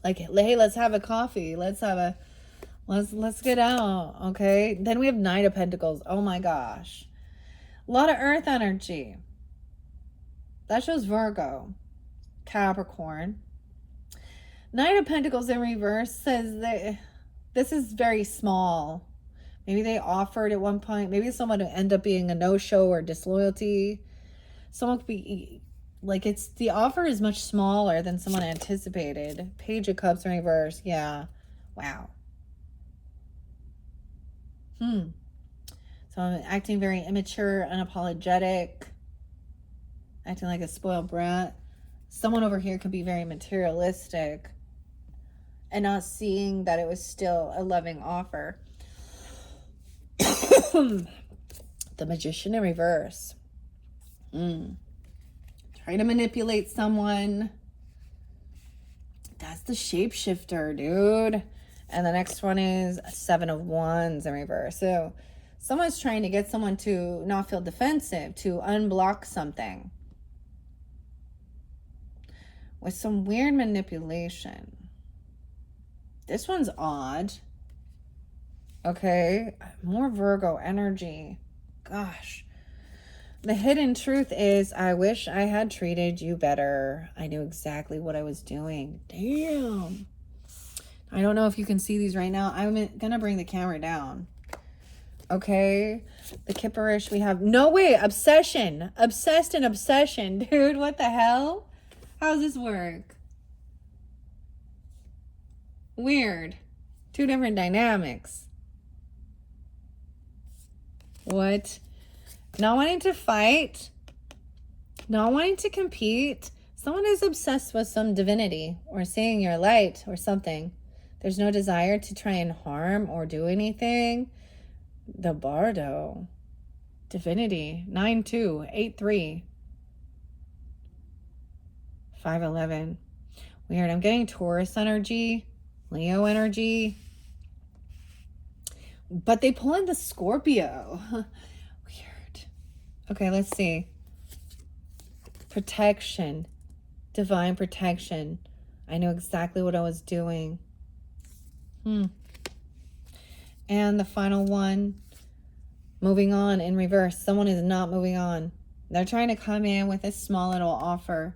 Like, hey, let's have a coffee. Let's get out. Okay. Then we have Knight of Pentacles. Oh my gosh. A lot of earth energy. That shows Virgo, Capricorn. Knight of Pentacles in reverse says that this is very small. Maybe they offered at one point. Maybe someone would end up being a no-show or disloyalty. Someone could be like, the offer is much smaller than someone anticipated. Page of Cups in reverse. Yeah. Wow. So I'm acting very immature, unapologetic, acting like a spoiled brat. Someone over here could be very materialistic and not seeing that it was still a loving offer. The Magician in reverse. Trying to manipulate someone. That's the shapeshifter, dude. And the next one is 7 of Wands in reverse. So someone's trying to get someone to not feel defensive, to unblock something. With some weird manipulation. This one's odd. Okay. More Virgo energy. Gosh. The hidden truth is, I wish I had treated you better. I knew exactly what I was doing. Damn. I don't know if you can see these right now. I'm going to bring the camera down. Okay. The Kipperish we have. No way. Obsession. Obsessed and obsession. Dude, what the hell? How does this work? Weird. 2 different dynamics. What? Not wanting to fight. Not wanting to compete. Someone is obsessed with some divinity or seeing your light or something. There's no desire to try and harm or do anything. The Bardo. Divinity. 9-2. 8-3. 5-11. Weird. I'm getting Taurus energy. Leo energy. But they pull in the Scorpio. Weird. Okay, let's see. Protection. Divine protection. I know exactly what I was doing. And the final one, moving on in reverse. Someone is not moving on. They're trying to come in with a small little offer.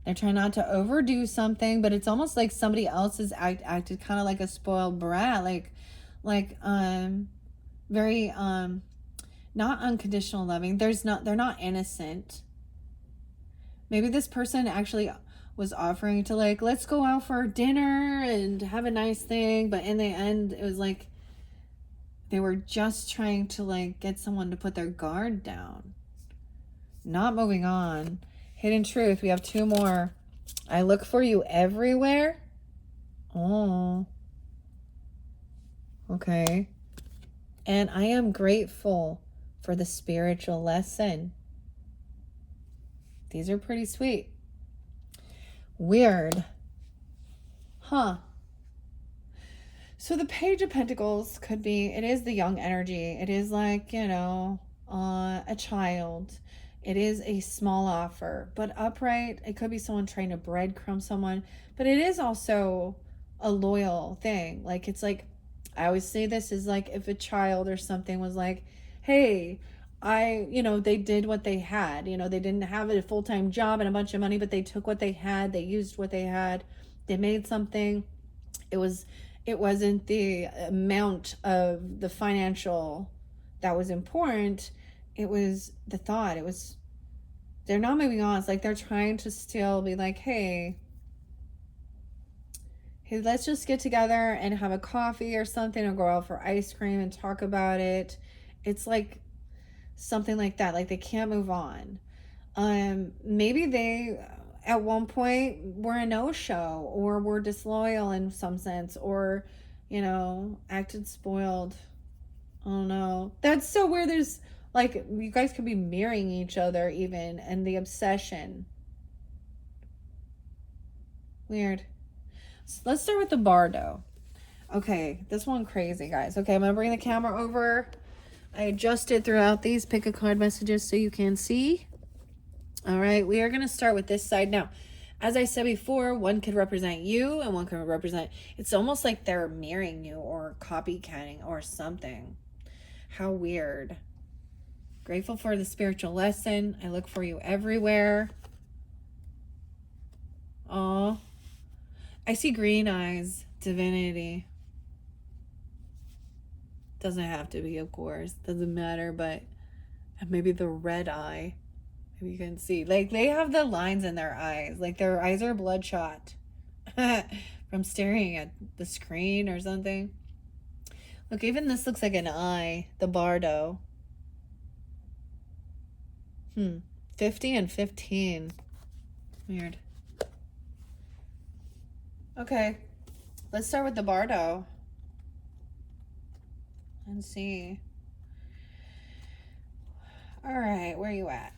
They're trying not to overdo something, but it's almost like somebody else has acted kind of like a spoiled brat, very not unconditional loving. They're not innocent. Maybe this person actually was offering to, like, let's go out for dinner and have a nice thing, but in the end it was like they were just trying to, like, get someone to put their guard down. Not moving on. Hidden truth. We have 2 more. I look for you everywhere. Oh. Okay. And I am grateful for the spiritual lesson. These are pretty sweet. Weird. Huh. So the Page of Pentacles could be, it is the young energy. It is like, a child. It is a small offer. But upright, it could be someone trying to breadcrumb someone. But it is also a loyal thing. Like, it's like, I always say this is like if a child or something was like, hey, they did what they had. They didn't have a full-time job and a bunch of money, but they took what they had. They used what they had. They made something. It wasn't the amount of the financial that was important. It was the thought. They're not moving on. It's like they're trying to still be like, hey, let's just get together and have a coffee or something, or go out for ice cream and talk about it. It's like something like that. Like, they can't move on. Maybe they at one point were a no-show, or were disloyal in some sense, or acted spoiled. I don't know. That's so weird. There's like, you guys could be mirroring each other even, and the obsession. Weird. So let's start with the Bardo. Okay, this one crazy, guys. Okay, I'm gonna bring the camera over. I adjusted throughout these pick a card messages so you can see. All right, we are gonna start with this side now. As I said before, one could represent you and one could represent, it's almost like they're mirroring you or copycatting or something. How weird. Grateful for the spiritual lesson. I look for you everywhere. Aw. I see green eyes. Divinity. Doesn't have to be, of course. Doesn't matter, but maybe the red eye. Maybe you can see. Like, they have the lines in their eyes. Like, their eyes are bloodshot from staring at the screen or something. Look, even this looks like an eye. The Bardo. 50 and 15. Weird. Okay. Let's start with the Bardo. And see. All right, where are you at?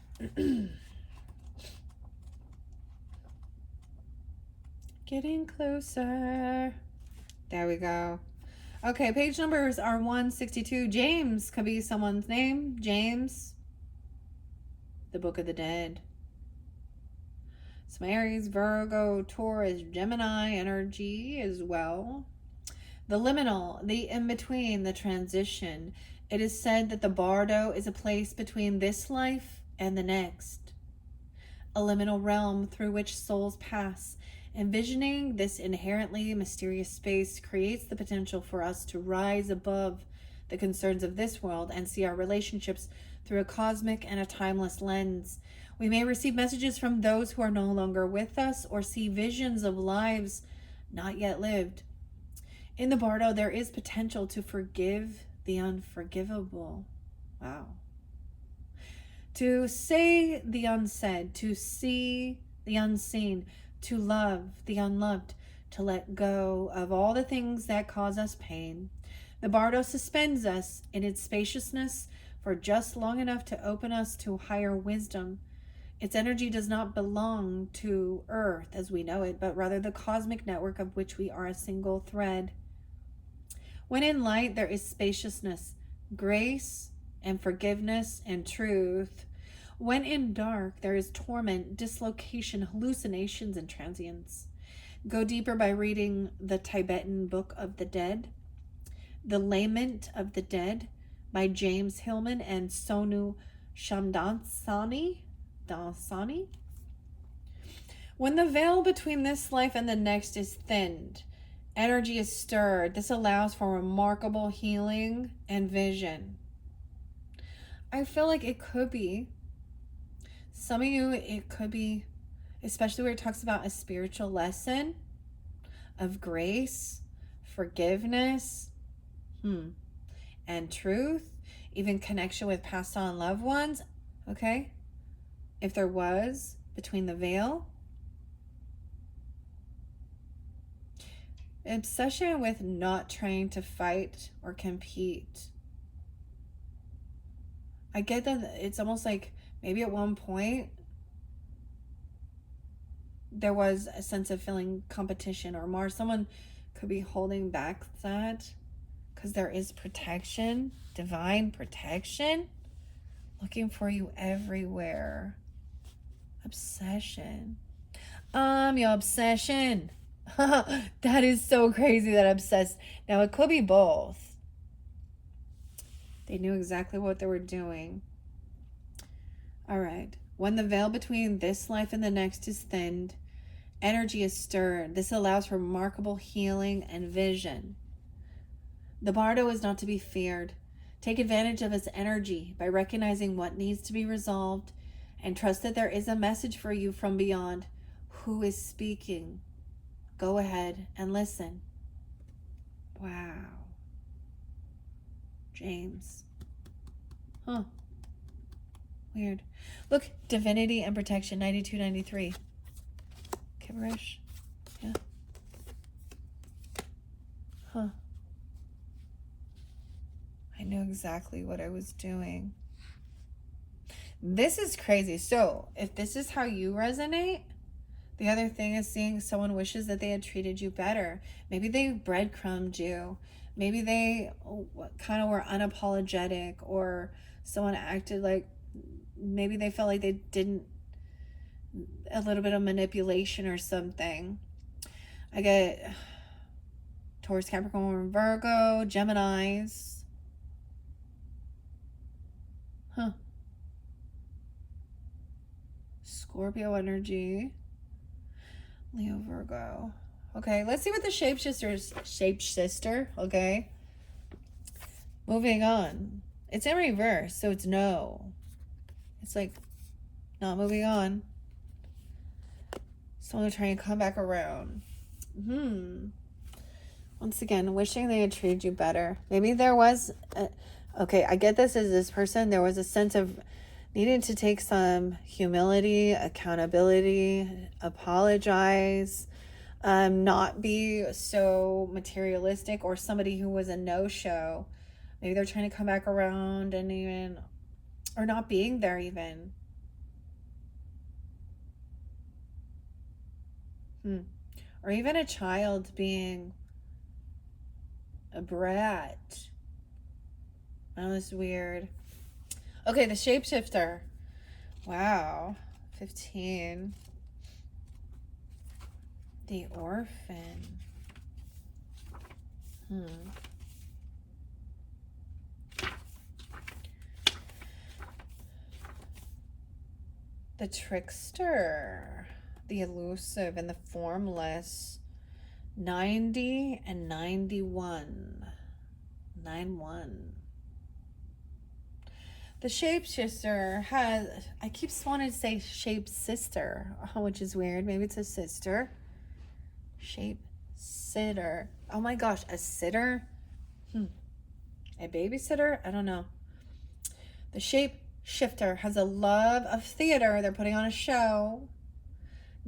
Getting closer. There we go. Okay, page numbers are 162. James could be someone's name. James. The Book of the Dead. Some Aries, Virgo, Taurus, Gemini energy as well. The liminal, the in-between, the transition. It is said that the Bardo is a place between this life and the next. A liminal realm through which souls pass. Envisioning this inherently mysterious space creates the potential for us to rise above the concerns of this world and see our relationships through a cosmic and a timeless lens. We may receive messages from those who are no longer with us, or see visions of lives not yet lived. In the Bardo, there is potential to forgive the unforgivable. Wow. To say the unsaid, to see the unseen, to love the unloved, to let go of all the things that cause us pain. The Bardo suspends us in its spaciousness for just long enough to open us to higher wisdom. Its energy does not belong to Earth as we know it, but rather the cosmic network of which we are a single thread. When in light, there is spaciousness, grace, and forgiveness and truth. When in dark, there is torment, dislocation, hallucinations, and transience. Go deeper by reading the Tibetan Book of the Dead, The Lament of the Dead by James Hillman and Sonu Shamdasani. When the veil between this life and the next is thinned, energy is stirred. This allows for remarkable healing and vision. I feel like it could be. Some of you, it could be, especially where it talks about a spiritual lesson of grace, forgiveness, and truth, even connection with passed on loved ones. Okay? If there was between the veil, obsession with not trying to fight or compete. I get that it's almost like maybe at one point there was a sense of feeling competition or more. Someone could be holding back that because there is protection, divine protection, looking for you everywhere. Obsession. I'm your obsession. That is so crazy, that obsessed. Now, it could be both. They knew exactly what they were doing. All right. When the veil between this life and the next is thinned, energy is stirred. This allows for remarkable healing and vision. The bardo is not to be feared. Take advantage of its energy by recognizing what needs to be resolved and trust that there is a message for you from beyond. Who is speaking? Go ahead and listen. Wow. James. Huh. Weird. Look, divinity and protection, 92-93. Kibarish. Yeah. Huh. I knew exactly what I was doing. This is crazy. So, if this is how you resonate, the other thing is seeing someone wishes that they had treated you better. Maybe they breadcrumbed you. Maybe they kind of were unapologetic, or someone acted like, maybe they felt like they didn't, a little bit of manipulation or something. I get Taurus, Capricorn, Virgo, Geminis. Huh. Scorpio energy. Leo, Virgo. Okay, let's see what the shapeshifter, okay? Moving on. It's in reverse, so it's no. It's like not moving on. So I'm trying to come back around. Once again, wishing they had treated you better. Maybe there was okay, I get this as this person. There was a sense of needing to take some humility, accountability, apologize, not be so materialistic, or somebody who was a no-show. Maybe they're trying to come back around and even, or not being there even. Or even a child being a brat. Oh, that's weird. Okay, the shapeshifter. Wow. 15. The orphan. The trickster. The elusive and the formless. 90 and 91. 9-1. The shapeshifter has, I keep wanting to say shape sister, which is weird. Maybe it's a sister. Shape sitter. Oh my gosh, a sitter? A babysitter? I don't know. The shapeshifter has a love of theater. They're putting on a show.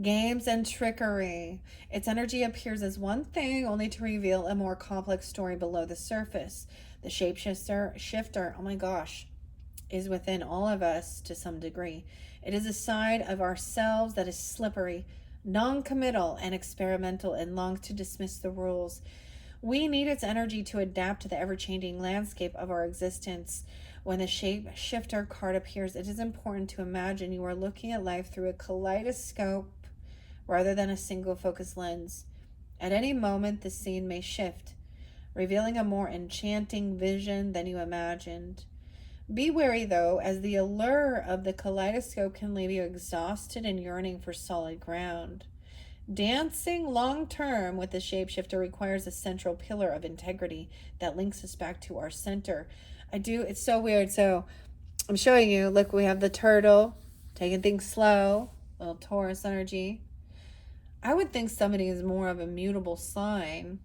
Games and trickery. Its energy appears as one thing, only to reveal a more complex story below the surface. The shapeshifter, oh my gosh, is within all of us to some degree. It is a side of ourselves that is slippery, non-committal, and experimental, and longs to dismiss the rules. We need its energy to adapt to the ever-changing landscape of our existence. When the shapeshifter card appears, it is important to imagine you are looking at life through a kaleidoscope rather than a single focus lens. At any moment, the scene may shift, revealing a more enchanting vision than you imagined. Be wary, though, as the allure of the kaleidoscope can leave you exhausted and yearning for solid ground. Dancing long term with the shapeshifter requires a central pillar of integrity that links us back to our center. It's so weird. So I'm showing you, look, we have the turtle taking things slow, little Taurus energy. I would think somebody is more of a mutable sign.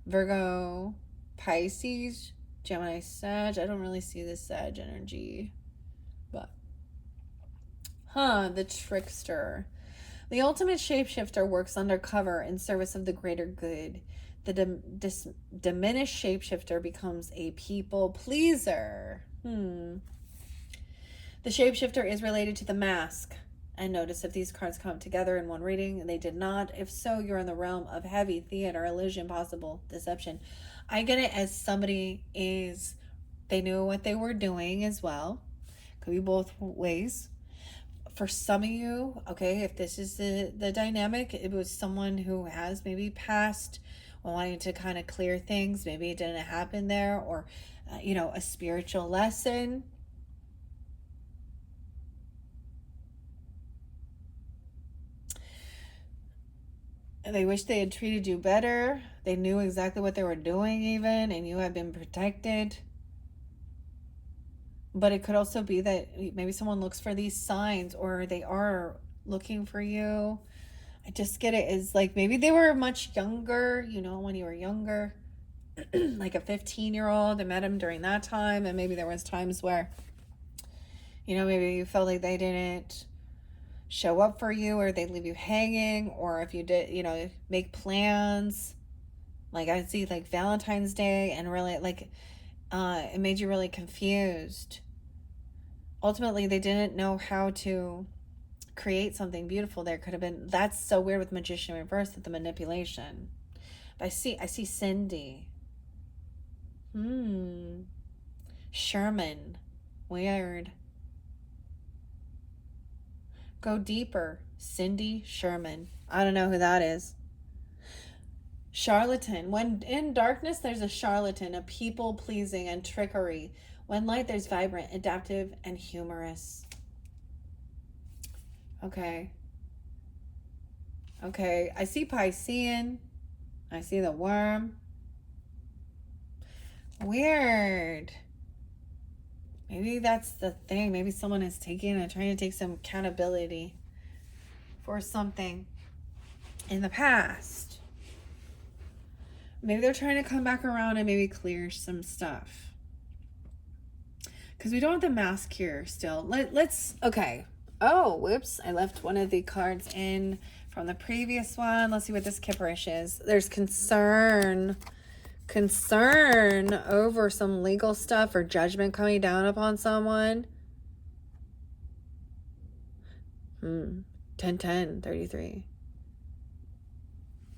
Virgo, Pisces, Gemini, Sag. I don't really see the Sag energy. But, the trickster. The ultimate shapeshifter works undercover in service of the greater good. The diminished shapeshifter becomes a people pleaser. The shapeshifter is related to the mask. And notice if these cards come together in one reading, and they did not. If so, you're in the realm of heavy theater, illusion, possible deception. I get it as somebody they knew what they were doing as well. Could be both ways. For some of you, okay, if this is the dynamic, it was someone who has maybe passed, wanting to kind of clear things. Maybe it didn't happen there, or, a spiritual lesson. They wish they had treated you better. They knew exactly what they were doing even, and you have been protected. But it could also be that maybe someone looks for these signs, or they are looking for you. I just get it as like maybe they were much younger, when you were younger, like a 15-year-old. They met them during that time, and maybe there was times where, maybe you felt like they didn't show up for you, or they'd leave you hanging, or if you did, make plans. Like I see like Valentine's Day, and really like it made you really confused. Ultimately, they didn't know how to create something beautiful. There could have been, that's so weird with Magician Reverse, with the manipulation. But I see Cindy. Sherman. Weird. Go deeper. Cindy Sherman. I don't know who that is. Charlatan. When in darkness, there's a charlatan, a people-pleasing and trickery. When light, there's vibrant, adaptive, and humorous. Okay. I see Piscean. I see the worm. Weird. Maybe that's the thing. Maybe someone is trying to take some accountability for something in the past. Maybe they're trying to come back around and maybe clear some stuff. Because we don't have the mask here still. Okay. Oh, whoops. I left one of the cards in from the previous one. Let's see what this Kipperish is. There's concern over some legal stuff or judgment coming down upon someone. 10-10-33.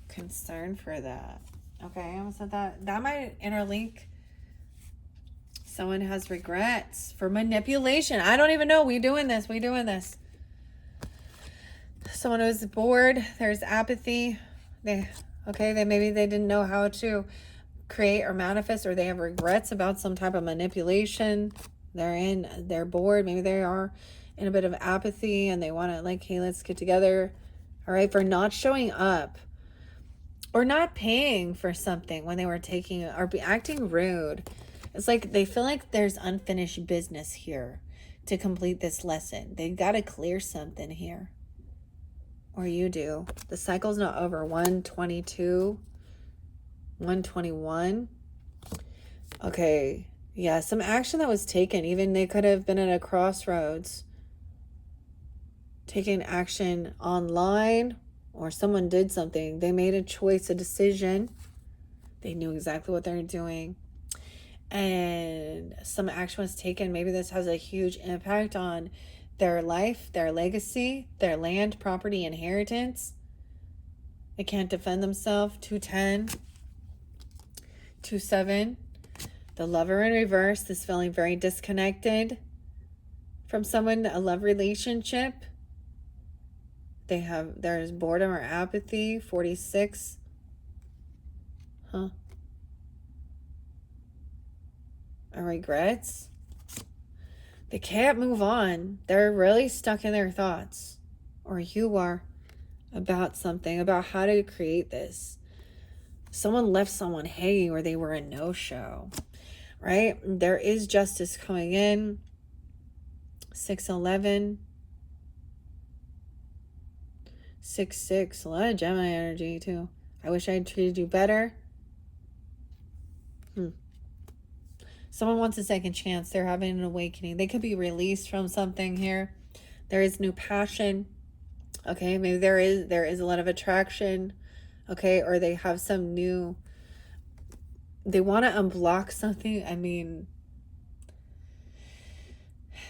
Concern for that. Okay, I almost said that might interlink. Someone has regrets for manipulation. I don't even know. We doing this. Someone who's bored. There's apathy. Maybe they didn't know how to create or manifest, or they have regrets about some type of manipulation. They're bored. Maybe they are in a bit of apathy, and they want to hey, let's get together. All right, for not showing up or not paying for something when they were taking it, or acting rude. It's like they feel like there's unfinished business here to complete this lesson. They got to clear something here. Or you do. The cycle's not over. 122. 121. Okay. Yeah, some action that was taken. Even they could have been at a crossroads. Taking action online, or someone did something. They made a choice, a decision. They knew exactly what they were doing. And some action was taken. Maybe this has a huge impact on their life, their legacy, their land, property, inheritance. They can't defend themselves. 210. 2-7. The Lover in reverse is feeling very disconnected from someone, a love relationship. There's boredom or apathy. 46. Or regrets. They can't move on. They're really stuck in their thoughts. Or you are, about something, about how to create this. Someone left someone hanging, or they were a no-show, right? There is justice coming in. 6-11. 6-6. A lot of Gemini energy too. I wish I had treated you better. Someone wants a second chance. They're having an awakening. They could be released from something here. There is new passion. Okay, maybe there is a lot of attraction. Okay, or they have some new, they want to unblock something. I mean,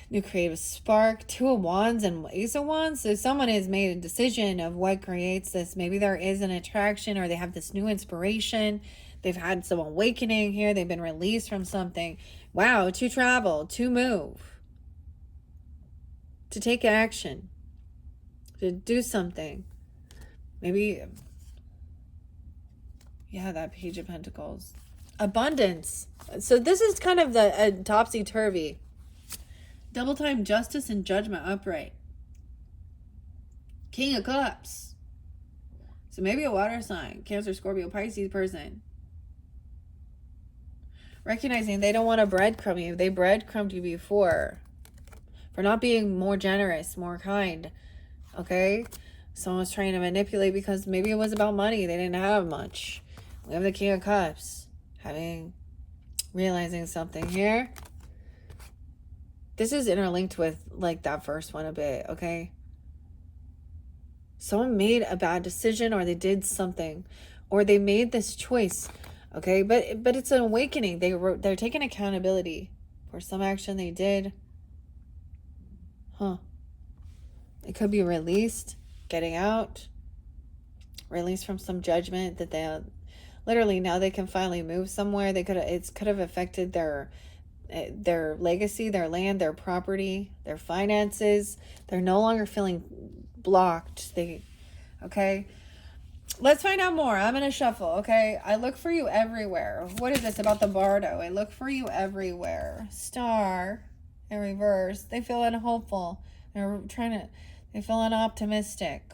new creative spark. 2 of Wands and Ace of Wands. So someone has made a decision of what creates this. Maybe there is an attraction, or they have this new inspiration. They've had some awakening here. They've been released from something. Wow, to travel, to move, to take action, to do something. Maybe, yeah, that Page of Pentacles. Abundance. So this is kind of the topsy-turvy. Double time justice and judgment upright. King of Cups. So maybe a water sign. Cancer, Scorpio, Pisces person. Recognizing they don't want to breadcrumb you. They breadcrumbed you before. For not being more generous, more kind. Okay? Someone was trying to manipulate because maybe it was about money. They didn't have much. We have the King of Cups. Realizing something here. This is interlinked with like that first one a bit, okay? Someone made a bad decision, or they did something, or they made this choice, okay? But it's an awakening. They're taking accountability for some action they did. It could be released, getting out, released from some judgment that they literally now they can finally move somewhere. It could have affected their legacy, their land, their property, their finances. They're no longer feeling blocked. Okay? Let's find out more. I'm going to shuffle, okay? I look for you everywhere. What is this about the Bardo? I look for you everywhere. Star in reverse. They feel unhopeful. They're feeling optimistic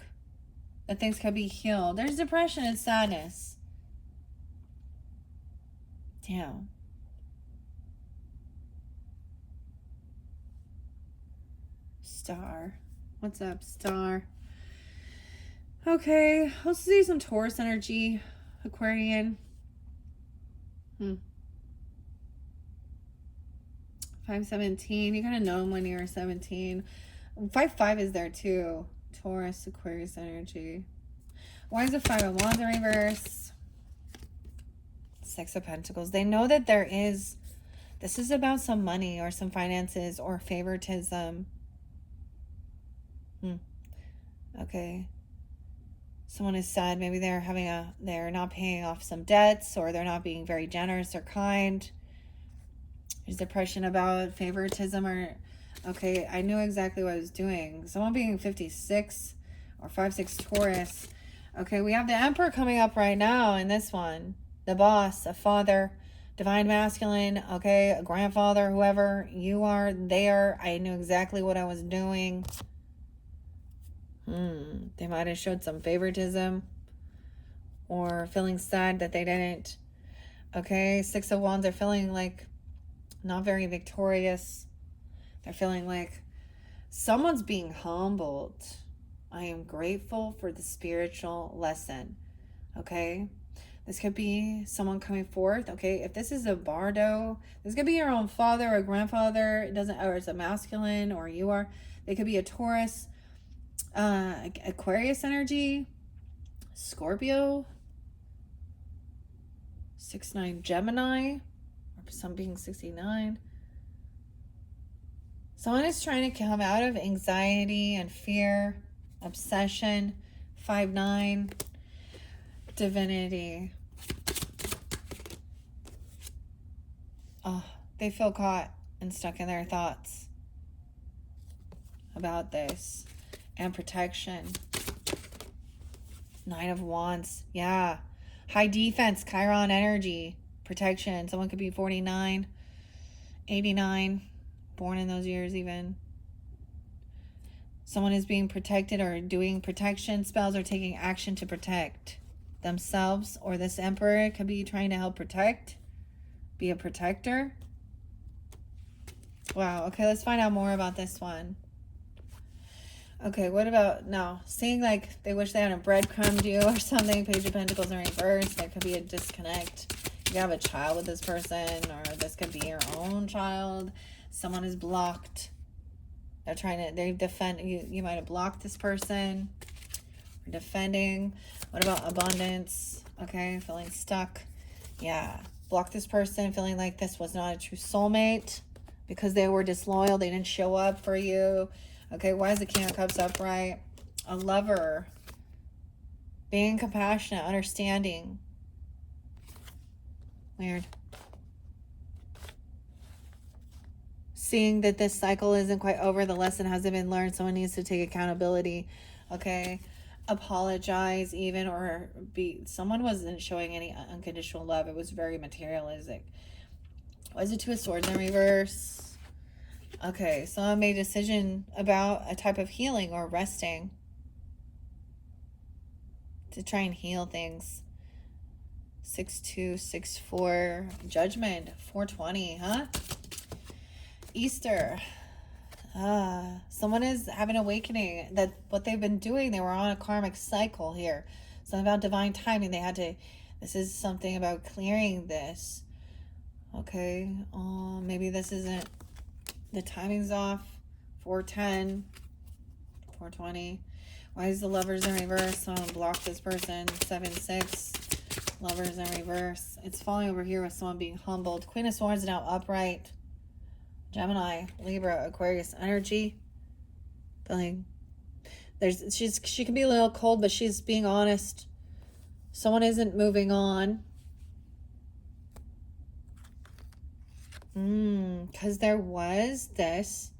that things could be healed. There's depression and sadness. Damn. Star. What's up, Star? Okay, let's see some Taurus energy. Aquarian. 517. You gotta know them when you're 17. 5-5 is there too. Taurus, Aquarius energy. Why is the 5 of Wands in reverse? 6 of Pentacles. They know that this is about some money or some finances or favoritism. Okay. Someone is sad. Maybe they're not paying off some debts, or they're not being very generous or kind. There's depression about favoritism, or okay, I knew exactly what I was doing. Someone being 56 or 5-6 Taurus. Okay, we have the Emperor coming up right now in this one. The boss, a father, divine masculine, okay, a grandfather, whoever you are, they are. I knew exactly what I was doing. They might have showed some favoritism or feeling sad that they didn't. Okay, 6 of Wands are feeling like not very victorious. They're feeling like someone's being humbled. I am grateful for the spiritual lesson. Okay, this could be someone coming forth. Okay, if this is a Bardo, this could be your own father or grandfather. Or it's a masculine, or you are. They could be a Taurus. Aquarius energy, Scorpio, 6-9 Gemini, or some being 69. Someone is trying to come out of anxiety and fear, obsession, 5-9. Divinity. Oh, they feel caught and stuck in their thoughts about this. And protection. Nine of Wands. Yeah. High defense. Chiron energy. Protection. Someone could be 49, 89. Born in those years even. Someone is being protected or doing protection spells or taking action to protect themselves. Or this Emperor could be trying to help protect. Be a protector. Wow. Okay, let's find out more about this one. Okay, what about now? Seeing like they wish they had a breadcrumb you or something. Page of Pentacles in reverse. There could be a disconnect. You have a child with this person, or this could be your own child. Someone is blocked. They're trying to, they defend you. You might have blocked this person. Or defending. What about abundance? Okay, feeling stuck. Yeah, block this person, feeling like this was not a true soulmate because they were disloyal. They didn't show up for you. Okay, why is the King of Cups upright? A lover. Being compassionate, understanding. Weird. Seeing that this cycle isn't quite over, the lesson hasn't been learned, someone needs to take accountability. Okay, apologize even, or be, someone wasn't showing any unconditional love. It was very materialistic. Why is it Two of Swords in reverse? Okay, someone made a decision about a type of healing or resting to try and heal things. 6-2, 6-4, Judgment, 420, huh? Easter. Someone is having an awakening that what they've been doing, they were on a karmic cycle here. Something about divine timing. They had to, this is something about clearing this. Okay, maybe this isn't, the timing's off. 410, 420. Why is the Lovers in reverse? Someone blocked this person. 7-6, Lovers in reverse. It's falling over here with someone being humbled. Queen of Swords now upright. Gemini, Libra, Aquarius energy. Feeling she can be a little cold, but she's being honest. Someone isn't moving on. Because there was this,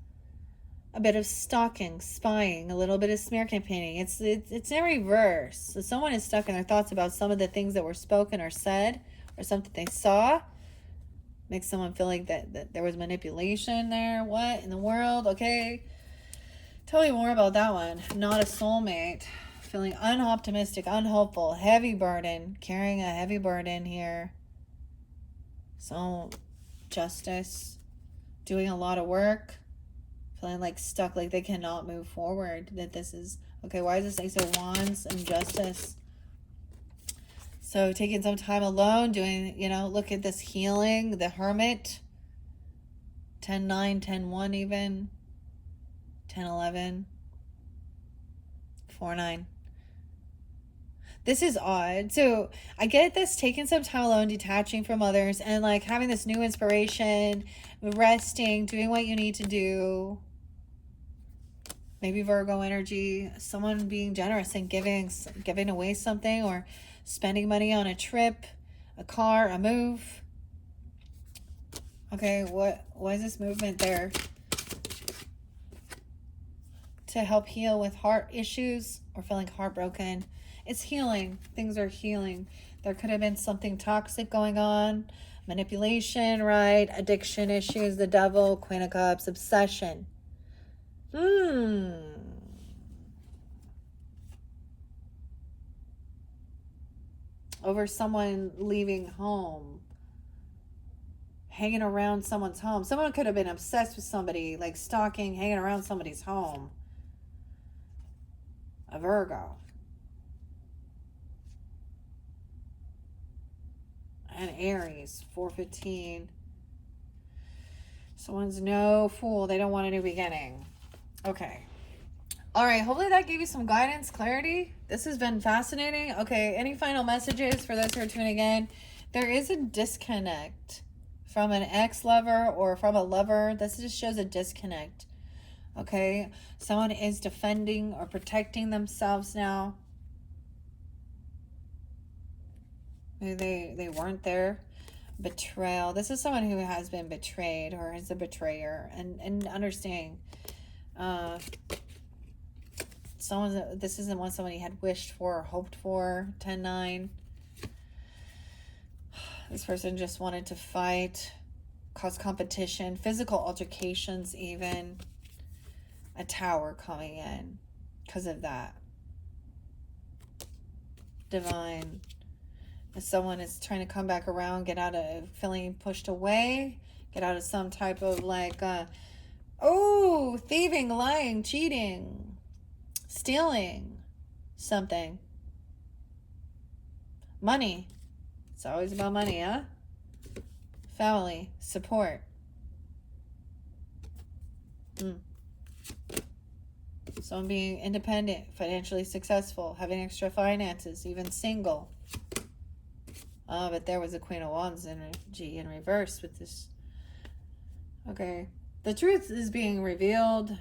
a bit of stalking, spying, a little bit of smear campaigning. It's in reverse. So someone is stuck in their thoughts about some of the things that were spoken or said, or something they saw. Makes someone feel like that there was manipulation there. What in the world? Okay, tell me more about that one. Not a soulmate. Feeling unoptimistic, unhopeful, heavy burden, carrying a heavy burden here. So justice, doing a lot of work, feeling like stuck, like they cannot move forward, that this is okay. Why is this Ace of Wands and Justice? So taking some time alone, doing, look at this healing, the Hermit, 10-9, 10-1 even, 10-11, 4-9. This is odd. So I get this, taking some time alone, detaching from others, and like having this new inspiration, resting, doing what you need to do. Maybe Virgo energy, someone being generous and giving away something, or spending money on a trip, a car, a move. Okay, what is this movement there? To help heal with heart issues or feeling heartbroken. It's healing. Things are healing. There could have been something toxic going on. Manipulation, right? Addiction issues, the Devil, Queen of Cups, obsession. Over someone leaving home. Hanging around someone's home. Someone could have been obsessed with somebody, like stalking, hanging around somebody's home. A Virgo. And Aries, 415. Someone's no fool. They don't want a new beginning. Okay. All right. Hopefully that gave you some guidance, clarity. This has been fascinating. Okay. Any final messages for those who are tuning in? There is a disconnect from an ex-lover or from a lover. This just shows a disconnect. Okay. Someone is defending or protecting themselves now. Maybe they weren't there. Betrayal. This is someone who has been betrayed or is a betrayer, and understanding. This isn't what somebody had wished for or hoped for. 10-9. This person just wanted to fight, cause competition, physical altercations, even a tower coming in because of that. Divine. If someone is trying to come back around, get out of feeling pushed away, get out of some type of like, thieving, lying, cheating, stealing something. Money. It's always about money, huh? Family, support. Someone being independent, financially successful, having extra finances, even single. But there was a Queen of Wands energy in reverse with this. Okay. The truth is being revealed.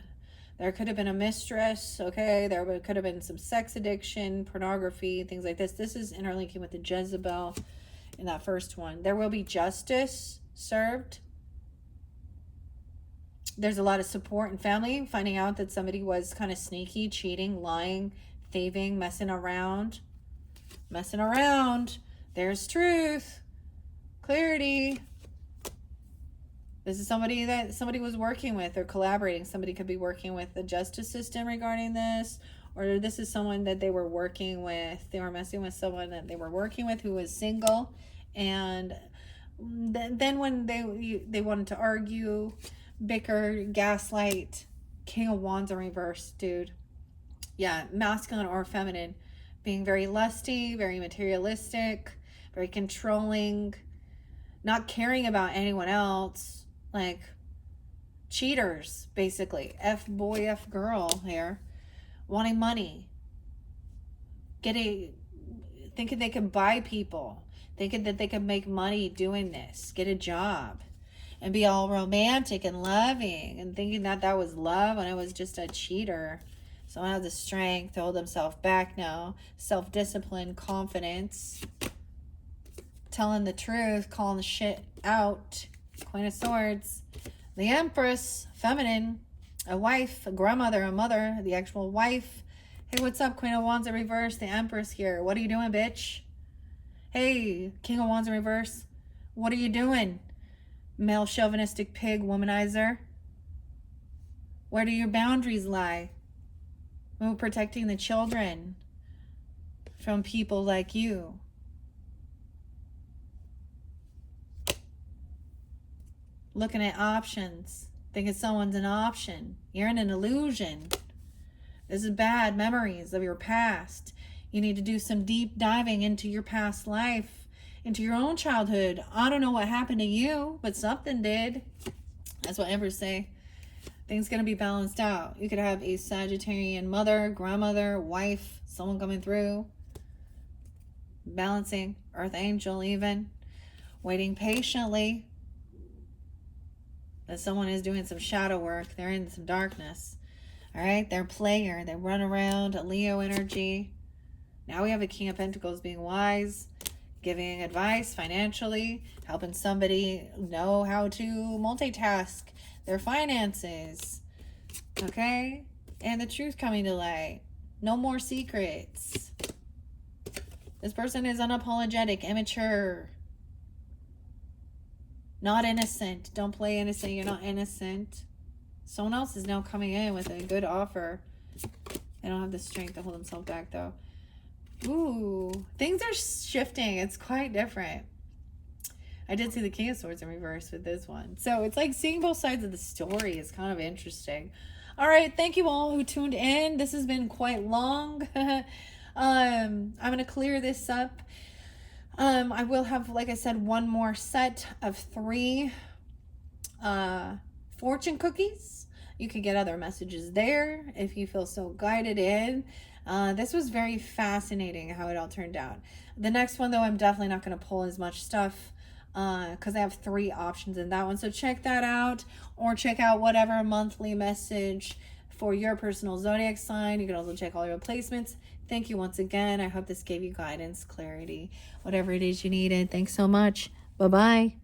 There could have been a mistress, okay? There could have been some sex addiction, pornography, things like this. This is interlinking with the Jezebel in that first one. There will be justice served. There's a lot of support and family, finding out that somebody was kind of sneaky, cheating, lying, thieving, messing around. There's truth, clarity. This is somebody that somebody was working with or collaborating. Somebody could be working with the justice system regarding this, or this is someone that they were working with. They were messing with someone that they were working with who was single, and then when they wanted to argue, bicker, gaslight, King of Wands in reverse, dude. Yeah, masculine or feminine, being very lusty, very materialistic, very controlling, not caring about anyone else, like cheaters, basically. F boy, F girl here, wanting money, thinking they could buy people, thinking that they could make money doing this, get a job, and be all romantic and loving, and thinking that that was love when it was just a cheater. Someone has the strength to hold themselves back now, self-discipline, confidence, telling the truth, calling the shit out. Queen of Swords. The Empress, feminine, a wife, a grandmother, a mother, the actual wife. Hey, what's up, Queen of Wands in reverse? The Empress here. What are you doing, bitch? Hey, King of Wands in reverse. What are you doing? Male chauvinistic pig womanizer. Where do your boundaries lie? We're protecting the children from people like you. Looking at options, thinking someone's an option. You're in an illusion. This is bad memories of your past. You need to do some deep diving into your past life, into your own childhood. I don't know what happened to you, but something did. That's what Empress say. Things gonna be balanced out. You could have a Sagittarian mother, grandmother, wife, someone coming through. Balancing, Earth Angel even. Waiting patiently. That someone is doing some shadow work. They're in some darkness. All right, they're a player. They run around, a Leo energy. Now we have a King of Pentacles being wise, giving advice financially, helping somebody know how to multitask their finances. Okay? And the truth coming to light. No more secrets. This person is unapologetic, immature. Not innocent. Don't play innocent. You're not innocent. Someone else is now coming in with a good offer. They don't have the strength to hold themselves back, though. Ooh. Things are shifting. It's quite different. I did see the King of Swords in reverse with this one. So it's like seeing both sides of the story is kind of interesting. All right. Thank you all who tuned in. This has been quite long. I'm going to clear this up. I will have, like I said, one more set of 3 fortune cookies. You can get other messages there if you feel so guided in. This was very fascinating how it all turned out. The next one, though, I'm definitely not going to pull as much stuff because I have 3 options in that one. So check that out, or check out whatever monthly message for your personal zodiac sign. You can also check all your placements. Thank you once again. I hope this gave you guidance, clarity, whatever it is you needed. Thanks so much. Bye-bye.